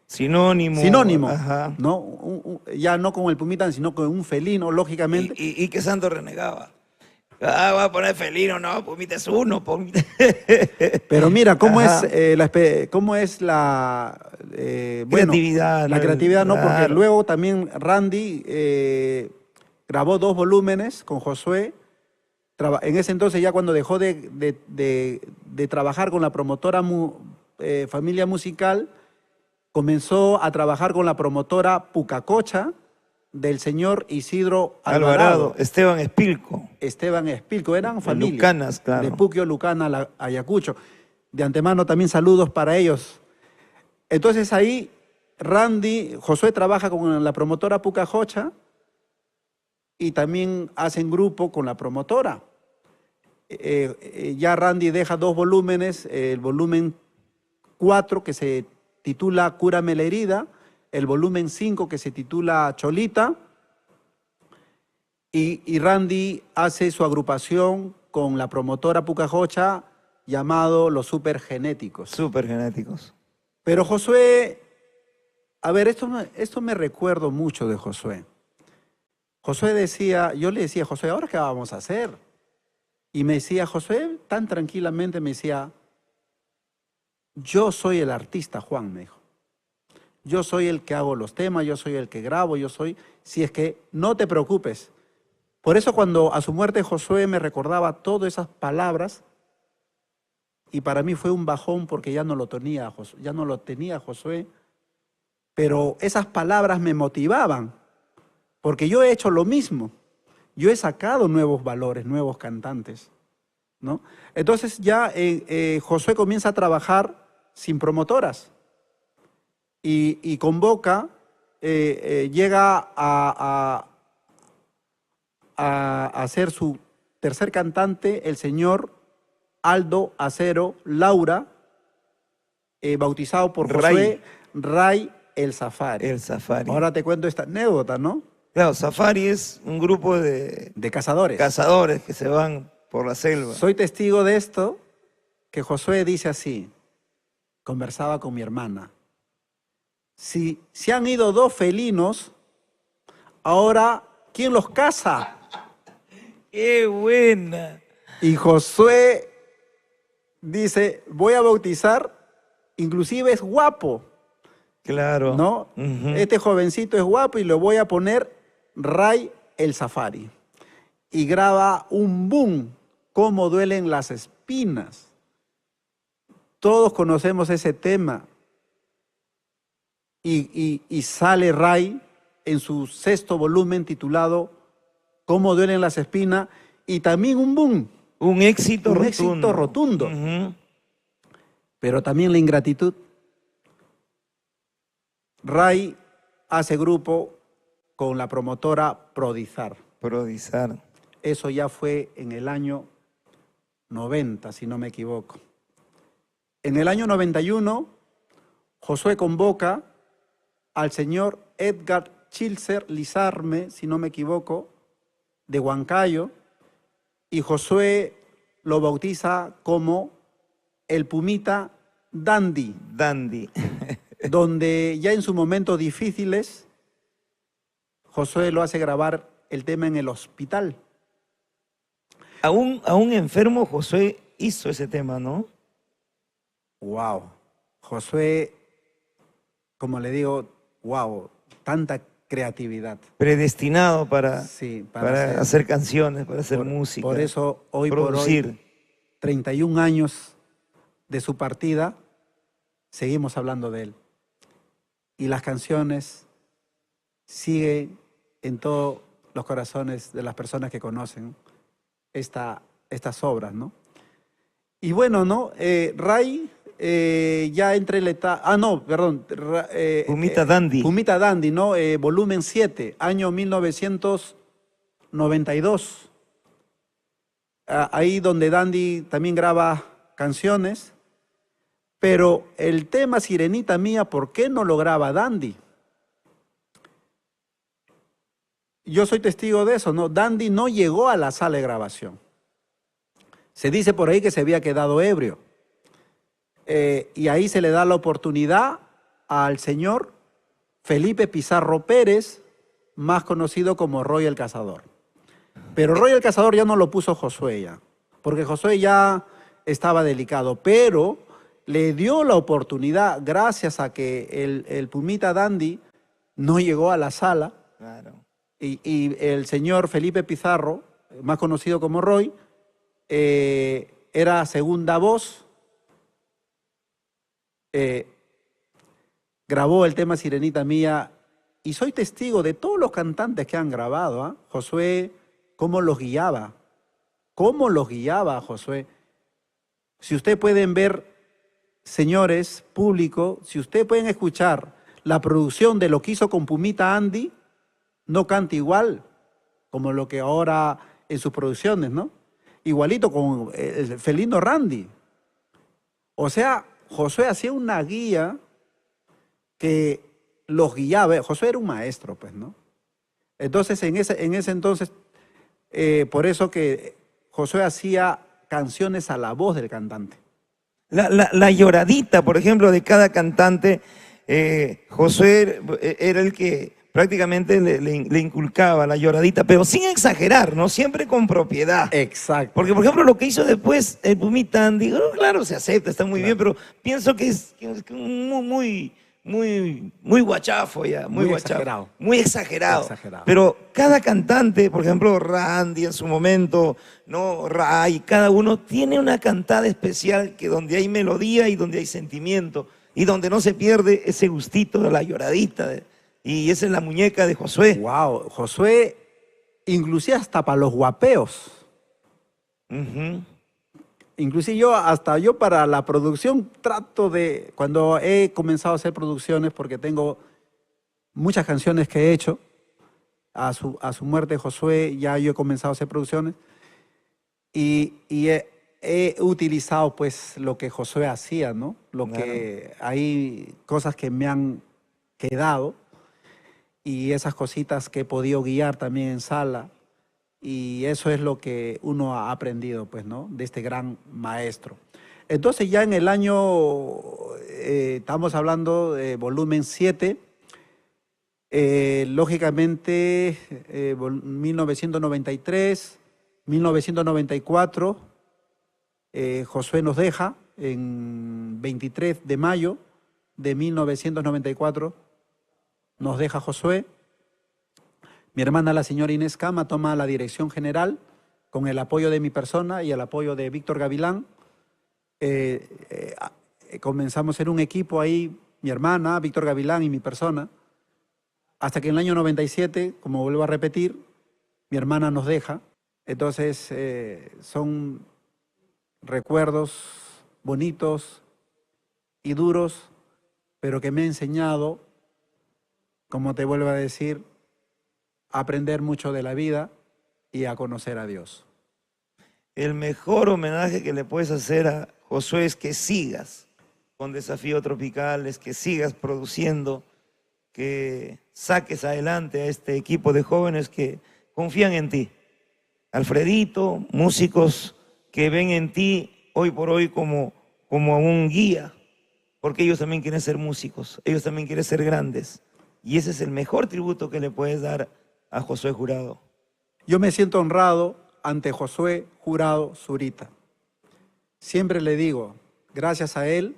sinónimo. sinónimo, Ajá. ¿no? Ya no con el Pumita, sino con un felino, lógicamente. Y que Santo renegaba. Ah, voy a poner felino, no, Pumita es uno, Pumita. Pero mira, ¿cómo Ajá. cómo es la bueno, Creatividad, la ¿no? creatividad, ¿no? Porque Claro. luego también Randy grabó 2 volúmenes con Josué. En ese entonces, ya cuando dejó de trabajar con la promotora Familia Musical, comenzó a trabajar con la promotora Pucacocha del señor Isidro Alvarado. Esteban Espilco. Esteban Espilco, eran familia. Lucanas, claro. De Puquio, Lucana, Ayacucho. De antemano también saludos para ellos. Entonces ahí Josué trabaja con la promotora Pucacocha y también hacen grupo con la promotora. Ya Randy deja 2 volúmenes, el volumen 4 que se titula Cúrame la herida, el volumen 5 que se titula Cholita, y Randy hace su agrupación con la promotora Pucajocha llamado Los Supergenéticos. Supergenéticos. Pero Josué, a ver, esto me recuerdo mucho de Josué. Josué decía, yo le decía, Josué, ¿ahora qué vamos a hacer? Y me decía, Josué, tan tranquilamente me decía, yo soy el artista, Juan, me dijo. Yo soy el que hago los temas, yo soy el que grabo, si es que no te preocupes. Por eso cuando a su muerte Josué me recordaba todas esas palabras, y para mí fue un bajón porque ya no lo tenía Josué, pero esas palabras me motivaban, porque yo he hecho lo mismo. Yo he sacado nuevos valores, nuevos cantantes, ¿no? Entonces ya Josué comienza a trabajar sin promotoras y convoca, llega a ser su tercer cantante, el señor Aldo Acero Laura, bautizado por Josué Ray el Safari. El Safari. Ahora te cuento esta anécdota, ¿no? Claro, Safari es un grupo de cazadores. Cazadores que se van por la selva. Soy testigo de esto, que Josué dice así, conversaba con mi hermana. Si se han ido 2 felinos, ahora, ¿quién los caza? ¡Qué buena! Y Josué dice, voy a bautizar, inclusive es guapo. Claro. ¿No? Este jovencito es guapo y le voy a poner Ray el Safari. Y graba un boom, cómo duelen las espinas. Todos conocemos ese tema. Y sale Ray en su 6º volumen titulado Cómo duelen las espinas, y también un boom. Un éxito rotundo. Éxito rotundo. Pero también la ingratitud. Ray hace grupo con la promotora Prodizar. Prodizar. Eso ya fue en el año 90, si no me equivoco. En el año 91, Josué convoca al señor Edgar Chilcer Lizarme, si no me equivoco, de Huancayo, y Josué lo bautiza como el Pumita Dandy. Dandy. Donde ya en sus momentos difíciles, Josué lo hace grabar el tema en el hospital. A un enfermo Josué hizo ese tema, ¿no? Wow. Josué, como le digo, wow, tanta creatividad. Predestinado para hacer canciones, para hacer música. Por eso, hoy producir. Por hoy, 31 años de su partida, seguimos hablando de él. Y las canciones siguen en todos los corazones de las personas que conocen estas obras, ¿no? Y bueno, ¿no? Ray ya entre la etapa... Pumita Dandy. Pumita Dandy, ¿no? Volumen 7, año 1992. Ahí donde Dandy también graba canciones. Pero el tema Sirenita Mía, ¿por qué no lo graba Dandy? Yo soy testigo de eso, ¿no? Dandy no llegó a la sala de grabación. Se dice por ahí que se había quedado ebrio. Y ahí se le da la oportunidad al señor Felipe Pizarro Pérez, más conocido como Roy el Cazador. Pero Roy el Cazador ya no lo puso Josué ya, porque Josué ya estaba delicado, pero le dio la oportunidad gracias a que el Pumita Dandy no llegó a la sala. Claro. Y el señor Felipe Pizarro, más conocido como Roy, era segunda voz, grabó el tema Sirenita Mía, y soy testigo de todos los cantantes que han grabado, ¿eh? Josué, cómo los guiaba Josué. Si ustedes pueden ver, señores, público, si ustedes pueden escuchar la producción de lo que hizo con Pumita Andy, no canta igual como lo que ahora en sus producciones, ¿no? Igualito con el felino Randy. O sea, Josué hacía una guía que los guiaba. Josué era un maestro, pues, ¿no? Entonces, en ese entonces, por eso que Josué hacía canciones a la voz del cantante. La lloradita, por ejemplo, de cada cantante, Josué era el que prácticamente le inculcaba la lloradita, pero sin exagerar, ¿no? Siempre con propiedad. Exacto. Porque, por ejemplo, lo que hizo después el Pumita Andy, claro, se acepta, está muy bien, pero pienso que es muy guachafo ya, muy guachafo. Exagerado. Muy exagerado. Exagerado. Pero cada cantante, por ejemplo, Randy en su momento, ¿no? Ray, cada uno tiene una cantada especial que donde hay melodía y donde hay sentimiento y donde no se pierde ese gustito de la lloradita. Y esa es la muñeca de Josué. Wow, Josué, inclusive hasta para los guapeos. Ujú. Inclusive hasta yo para la producción trato de, cuando he comenzado a hacer producciones, porque tengo muchas canciones que he hecho, a su muerte Josué, ya yo he comenzado a hacer producciones, y he utilizado pues lo que Josué hacía, ¿no? Lo que hay cosas que me han quedado, y esas cositas que he podido guiar también en sala. Y eso es lo que uno ha aprendido, pues, ¿no? De este gran maestro. Entonces ya en el año, estamos hablando de volumen 7, lógicamente 1993, 1994, Josué nos deja en 23 de mayo de 1994, nos deja Josué. Mi hermana, la señora Inés Cama, toma la dirección general con el apoyo de mi persona y el apoyo de Víctor Gavilán. Comenzamos en un equipo ahí, mi hermana, Víctor Gavilán y mi persona, hasta que en el año 97, como vuelvo a repetir, mi hermana nos deja. Entonces, son recuerdos bonitos y duros, pero que me ha enseñado, como te vuelvo a decir, a aprender mucho de la vida y a conocer a Dios. El mejor homenaje que le puedes hacer a Josué es que sigas con Desafío Tropical, es que sigas produciendo, que saques adelante a este equipo de jóvenes que confían en ti. Alfredito, músicos que ven en ti hoy por hoy como un guía, porque ellos también quieren ser músicos, ellos también quieren ser grandes. Y ese es el mejor tributo que le puedes dar a Josué Jurado. Yo me siento honrado ante Josué Jurado Zurita. Siempre le digo, gracias a él,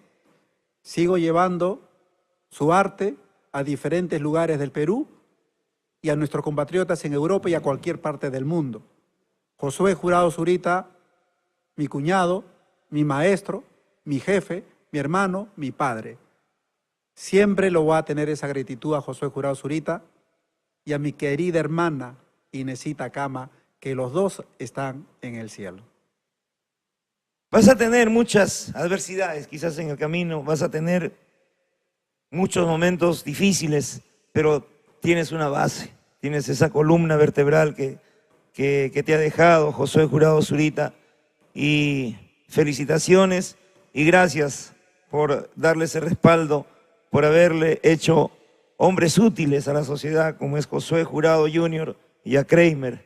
sigo llevando su arte a diferentes lugares del Perú y a nuestros compatriotas en Europa y a cualquier parte del mundo. Josué Jurado Zurita, mi cuñado, mi maestro, mi jefe, mi hermano, mi padre. Siempre lo voy a tener esa gratitud a Josué Jurado Zurita y a mi querida hermana Inesita Cama, que los dos están en el cielo. Vas a tener muchas adversidades quizás en el camino, vas a tener muchos momentos difíciles, pero tienes una base, tienes esa columna vertebral que te ha dejado Josué Jurado Zurita. Y felicitaciones y gracias por darle ese respaldo, por haberle hecho hombres útiles a la sociedad como es Josué Jurado Jr. y a Kramer,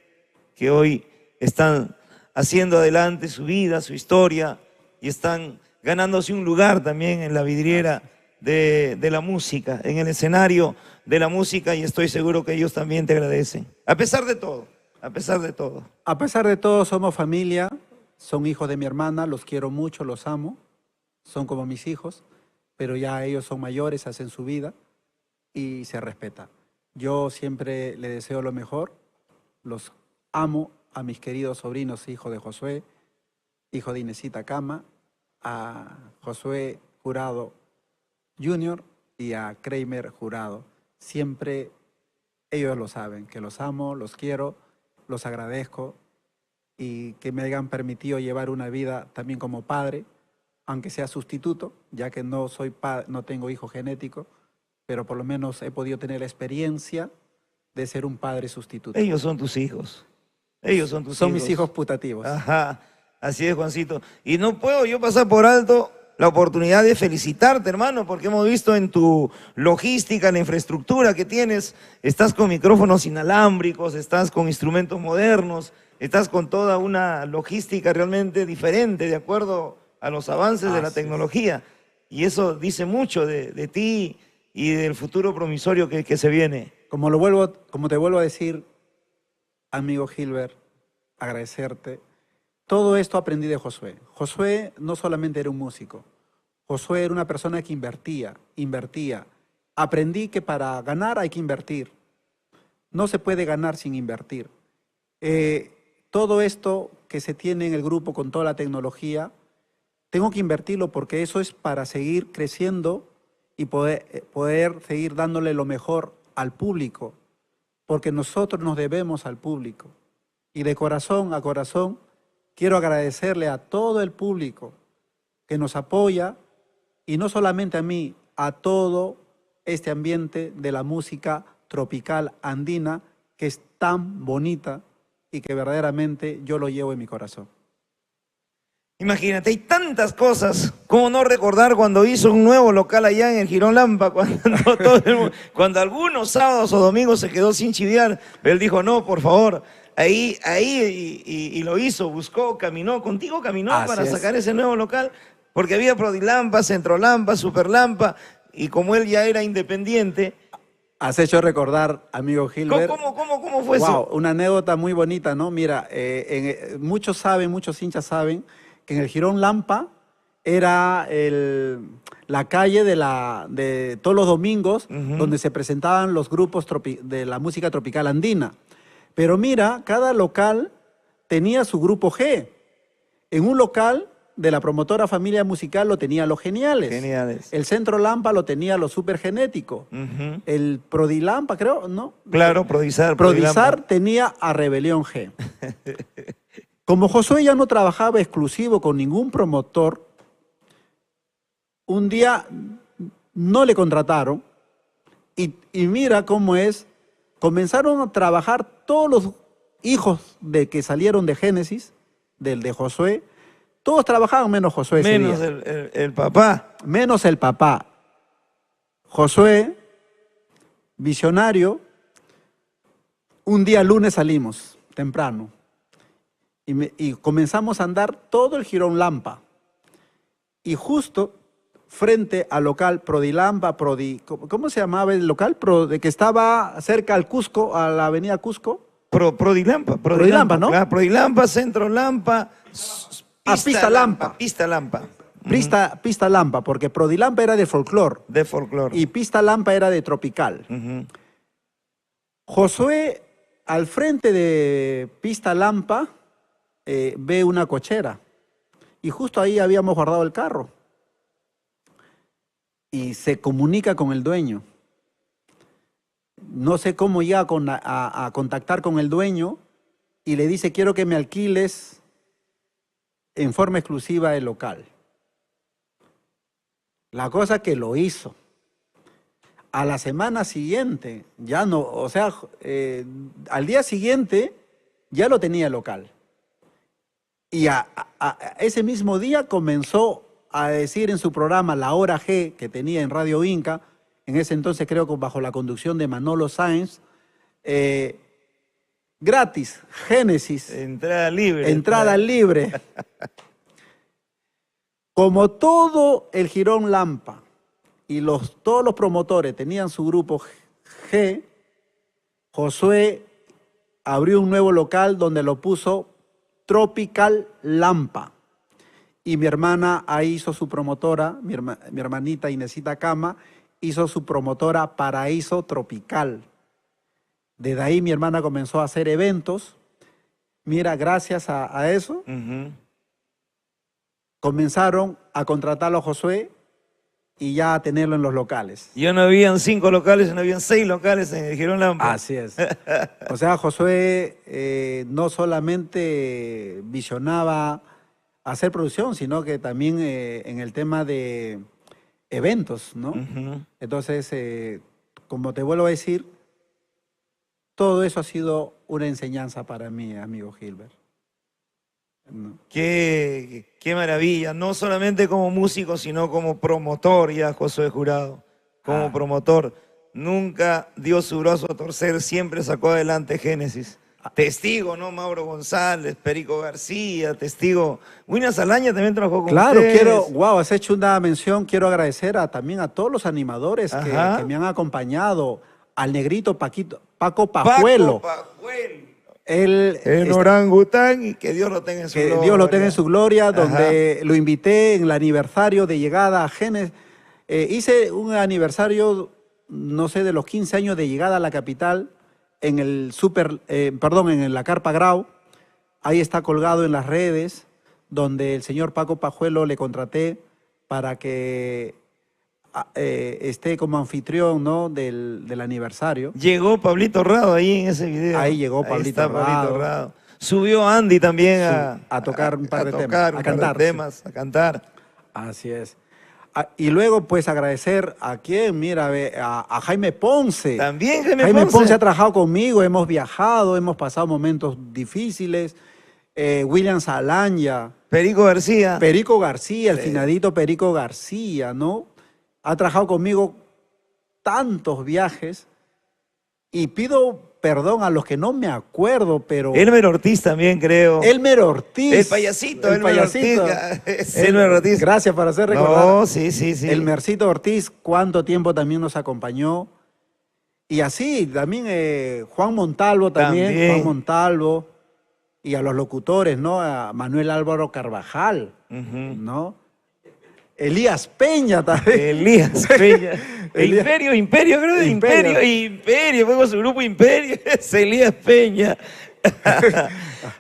que hoy están haciendo adelante su vida, su historia y están ganándose un lugar también en la vidriera de la música, en el escenario de la música, y estoy seguro que ellos también te agradecen. A pesar de todo, a pesar de todo. A pesar de todo, somos familia, son hijos de mi hermana, los quiero mucho, los amo, son como mis hijos, pero ya ellos son mayores, hacen su vida y se respeta. Yo siempre le deseo lo mejor, los amo a mis queridos sobrinos, hijo de Josué, hijo de Inesita Cama, a Josué Jurado Jr. y a Kramer Jurado. Siempre ellos lo saben, que los amo, los quiero, los agradezco y que me hayan permitido llevar una vida también como padre, aunque sea sustituto, ya que no soy padre, no tengo hijo genético, pero por lo menos he podido tener la experiencia de ser un padre sustituto. Ellos son tus hijos. Ellos son tus hijos. Son mis hijos putativos. Ajá, así es, Juancito. Y no puedo yo pasar por alto la oportunidad de felicitarte, hermano, porque hemos visto en tu logística, la infraestructura que tienes, estás con micrófonos inalámbricos, estás con instrumentos modernos, estás con toda una logística realmente diferente, de acuerdo a los avances de la tecnología. Y eso dice mucho de ti y del futuro promisorio que se viene. Como te vuelvo a decir, amigo Gilbert, agradecerte. Todo esto aprendí de Josué. Josué no solamente era un músico. Josué era una persona que invertía. Aprendí que para ganar hay que invertir. No se puede ganar sin invertir. Todo esto que se tiene en el grupo con toda la tecnología, tengo que invertirlo porque eso es para seguir creciendo y poder seguir dándole lo mejor al público, porque nosotros nos debemos al público. Y de corazón a corazón, quiero agradecerle a todo el público que nos apoya, y no solamente a mí, a todo este ambiente de la música tropical andina, que es tan bonita y que verdaderamente yo lo llevo en mi corazón. Imagínate, hay tantas cosas, ¿cómo no recordar cuando hizo un nuevo local allá en el Jirón Lampa, cuando algunos sábados o domingos se quedó sin chiviar? Él dijo, no, por favor, ahí, y lo hizo, buscó, caminó, contigo caminó para sacar ese nuevo local, porque había Prodilampa, Centrolampa, Superlampa, y como él ya era independiente. Has hecho recordar, amigo Gilbert. ¿Cómo fue eso? Una anécdota muy bonita, ¿no? Mira, muchos hinchas saben, que en el Jirón Lampa era la calle de todos los domingos, donde se presentaban los grupos de la música tropical andina. Pero mira, cada local tenía su grupo G. En un local de la promotora Familia Musical lo tenía Los Geniales. El Centro Lampa lo tenía Los Supergenéticos. El Prodilampa, creo, ¿no? Claro, Prodizar. Prodizar tenía a Rebelión G. Como Josué ya no trabajaba exclusivo con ningún promotor, un día no le contrataron y mira cómo es, comenzaron a trabajar todos los hijos de que salieron de Génesis, de Josué, todos trabajaban menos Josué ese menos día. el papá. Menos el papá. Josué, visionario, un día lunes salimos, temprano. Y comenzamos a andar todo el Jirón Lampa. Y justo frente al local Prodilampa, ¿cómo se llamaba el local? De que estaba cerca al Cusco, a la avenida Cusco. Prodilampa, ¿no? Claro, Prodilampa, Centro Lampa, Pista Lampa. Pista Lampa. Pista Lampa, porque Prodilampa era de folclore. De folclore. Y Pista Lampa era de tropical. Josué, al frente de Pista Lampa, ve una cochera y justo ahí habíamos guardado el carro y se comunica con el dueño. No sé cómo llega a contactar con el dueño y le dice, quiero que me alquiles en forma exclusiva el local. La cosa que lo hizo. A la semana siguiente, ya no, o sea, al día siguiente ya lo tenía el local. Y ese mismo día comenzó a decir en su programa La Hora G, que tenía en Radio Inca, en ese entonces creo que bajo la conducción de Manolo Sáenz, gratis, Génesis. Entrada libre. Entrada libre. Como todo el Jirón Lampa y todos los promotores tenían su grupo G, Josué abrió un nuevo local donde lo puso Tropical Lampa. Y mi hermana ahí hizo su promotora, mi hermanita Inesita Cama, hizo su promotora Paraíso Tropical. Desde ahí mi hermana comenzó a hacer eventos. Mira, gracias a eso, comenzaron a contratarlo a Josué y ya a tenerlo en los locales. Ya no habían 5 locales, no habían 6 locales en el Jirón Lampa. Así es. O sea, Josué no solamente visionaba hacer producción, sino que también en el tema de eventos, ¿no? Entonces, como te vuelvo a decir, todo eso ha sido una enseñanza para mí, amigo Gilbert. ¿No? Qué maravilla, no solamente como músico, sino como promotor ya, Josué Jurado, como promotor. Nunca dio su brazo a torcer, siempre sacó adelante Génesis. Testigo, ¿no? Mauro González, Perico García, testigo. William Salaña también trabajó con Claro, ustedes. has hecho una mención, quiero agradecer también a todos los animadores que me han acompañado, al negrito Paco Pajuelo. Paco Pajuelo. Él El orangután, y que Dios lo tenga en su gloria. Que Dios lo tenga en su gloria, donde lo invité en el aniversario de llegada a Génesis. Hice un aniversario, no sé, de los 15 años de llegada a la capital, en en la Carpa Grau. Ahí está colgado en las redes, donde el señor Paco Pajuelo le contraté para que esté como anfitrión, ¿no? del aniversario. Llegó Pablito Rado ahí en ese video. Ahí llegó Pablito Rado. Subió Andy también a tocar un par de temas, a cantar temas, a cantar. Así es. Y luego, pues, agradecer a quién, mira, a Jaime Ponce. También Jaime Ponce ha trabajado conmigo, hemos viajado, hemos pasado momentos difíciles. William Salaña. Perico García. Perico García, el finadito Perico García, ¿no? Ha trabajado conmigo tantos viajes y pido perdón a los que no me acuerdo, pero... Elmer Ortiz también, creo. Elmer Ortiz. El payasito, Elmer Ortiz. Elmer Ortiz. Gracias por hacer recordar. No, sí. Elmercito Ortiz, cuánto tiempo también nos acompañó. Y así, también Juan Montalvo también. Juan Montalvo. Y a los locutores, ¿no? A Manuel Álvaro Carvajal, ¿no? Elías Peña también. Elías Peña. Imperio, creo que Imperio, fue con su grupo Imperio, es Elías Peña.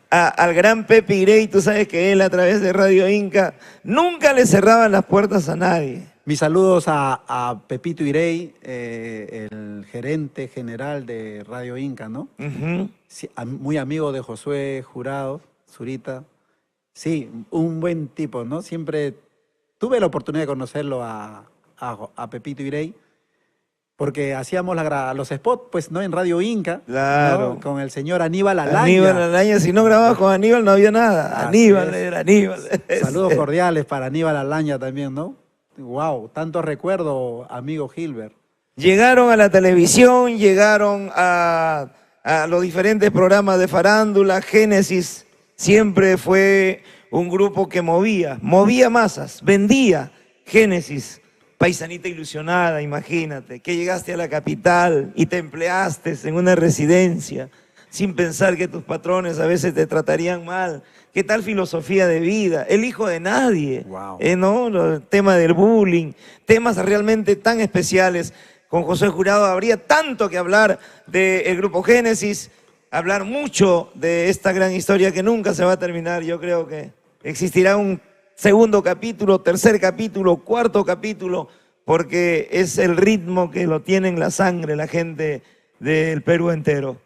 Al gran Pepe Irey, tú sabes que él a través de Radio Inca nunca le cerraban las puertas a nadie. Mis saludos a Pepito Irey, el gerente general de Radio Inca, ¿no? Sí, muy amigo de Josué Jurado, Zurita. Sí, un buen tipo, ¿no? Siempre tuve la oportunidad de conocerlo a Pepito Irey, porque hacíamos los spots, pues, ¿no? En Radio Inca, claro, ¿no? Con el señor Aníbal Alaña. Aníbal Alaña, si no grababas con Aníbal no había nada. Era Aníbal. Saludos cordiales para Aníbal Alaña también, ¿no? Wow, tanto recuerdo, amigo Gilbert. Llegaron a la televisión, llegaron a los diferentes programas de farándula. Génesis siempre fue un grupo que movía masas, vendía. Génesis, paisanita ilusionada, imagínate, que llegaste a la capital y te empleaste en una residencia sin pensar que tus patrones a veces te tratarían mal. ¿Qué tal filosofía de vida? El hijo de nadie, wow. ¿No? El tema del bullying, temas realmente tan especiales. Con Josué Jurado habría tanto que hablar del Grupo Génesis, hablar mucho de esta gran historia que nunca se va a terminar. Yo creo que existirá un segundo capítulo, tercer capítulo, cuarto capítulo, porque es el ritmo que lo tiene en la sangre la gente del Perú entero.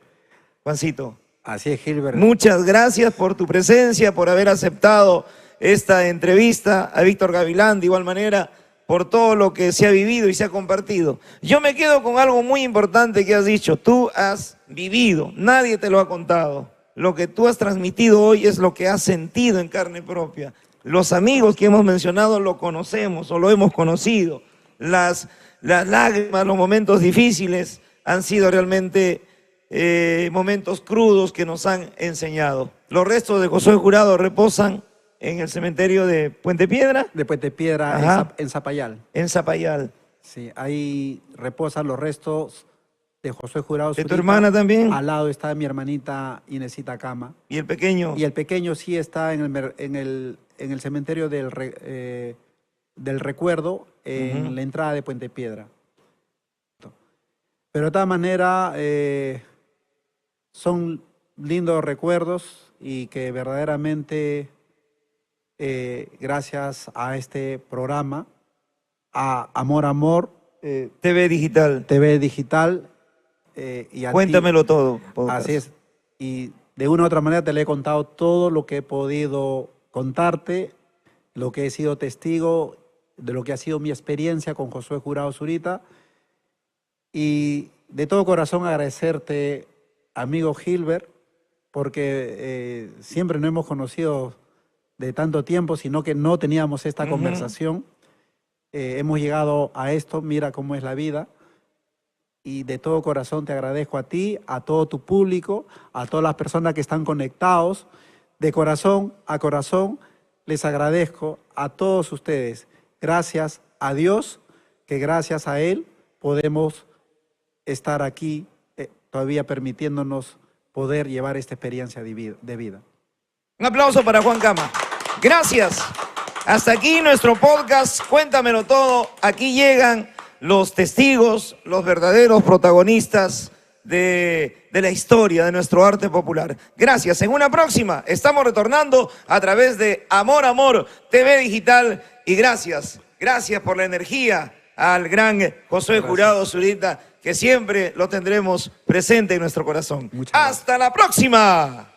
Juancito. Así es, Gilbert. Muchas gracias por tu presencia, por haber aceptado esta entrevista. A Víctor Gavilán, de igual manera, por todo lo que se ha vivido y se ha compartido. Yo me quedo con algo muy importante que has dicho. Tú has vivido, nadie te lo ha contado. Lo que tú has transmitido hoy es lo que has sentido en carne propia. Los amigos que hemos mencionado lo conocemos o lo hemos conocido. Las lágrimas, los momentos difíciles han sido realmente momentos crudos que nos han enseñado. Los restos de Josué Jurado reposan en el cementerio de Puente Piedra. De Puente Piedra, en Zapayal. En Zapayal. Sí, ahí reposan los restos de Josué Jurado. ¿De tu hermana también? Al lado está mi hermanita Inesita Cama. ¿Y el pequeño? Y el pequeño sí está en el cementerio del Recuerdo, en la entrada de Puente Piedra. Pero de todas maneras, son lindos recuerdos y que verdaderamente, gracias a este programa, a Amor, TV Digital. TV Digital. Y a Cuéntamelo todo. Podcast. Así es. Y de una u otra manera te le he contado todo lo que he podido contarte, lo que he sido testigo de lo que ha sido mi experiencia con Josué Jurado Zurita. Y de todo corazón agradecerte amigo Gilbert, porque siempre no hemos conocido de tanto tiempo, sino que no teníamos esta conversación. Hemos llegado a esto, mira cómo es la vida. Y de todo corazón te agradezco a ti, a todo tu público, a todas las personas que están conectados. De corazón a corazón les agradezco a todos ustedes. Gracias a Dios, que gracias a Él podemos estar aquí todavía permitiéndonos poder llevar esta experiencia de vida. Un aplauso para Juan Cama. Gracias. Hasta aquí nuestro podcast, Cuéntamelo Todo. Aquí llegan los testigos, los verdaderos protagonistas de la historia de nuestro arte popular. Gracias. En una próxima estamos retornando a través de Amor, Amor TV Digital. Y gracias por la energía al gran Josué Jurado Zurita, que siempre lo tendremos presente en nuestro corazón. Hasta la próxima.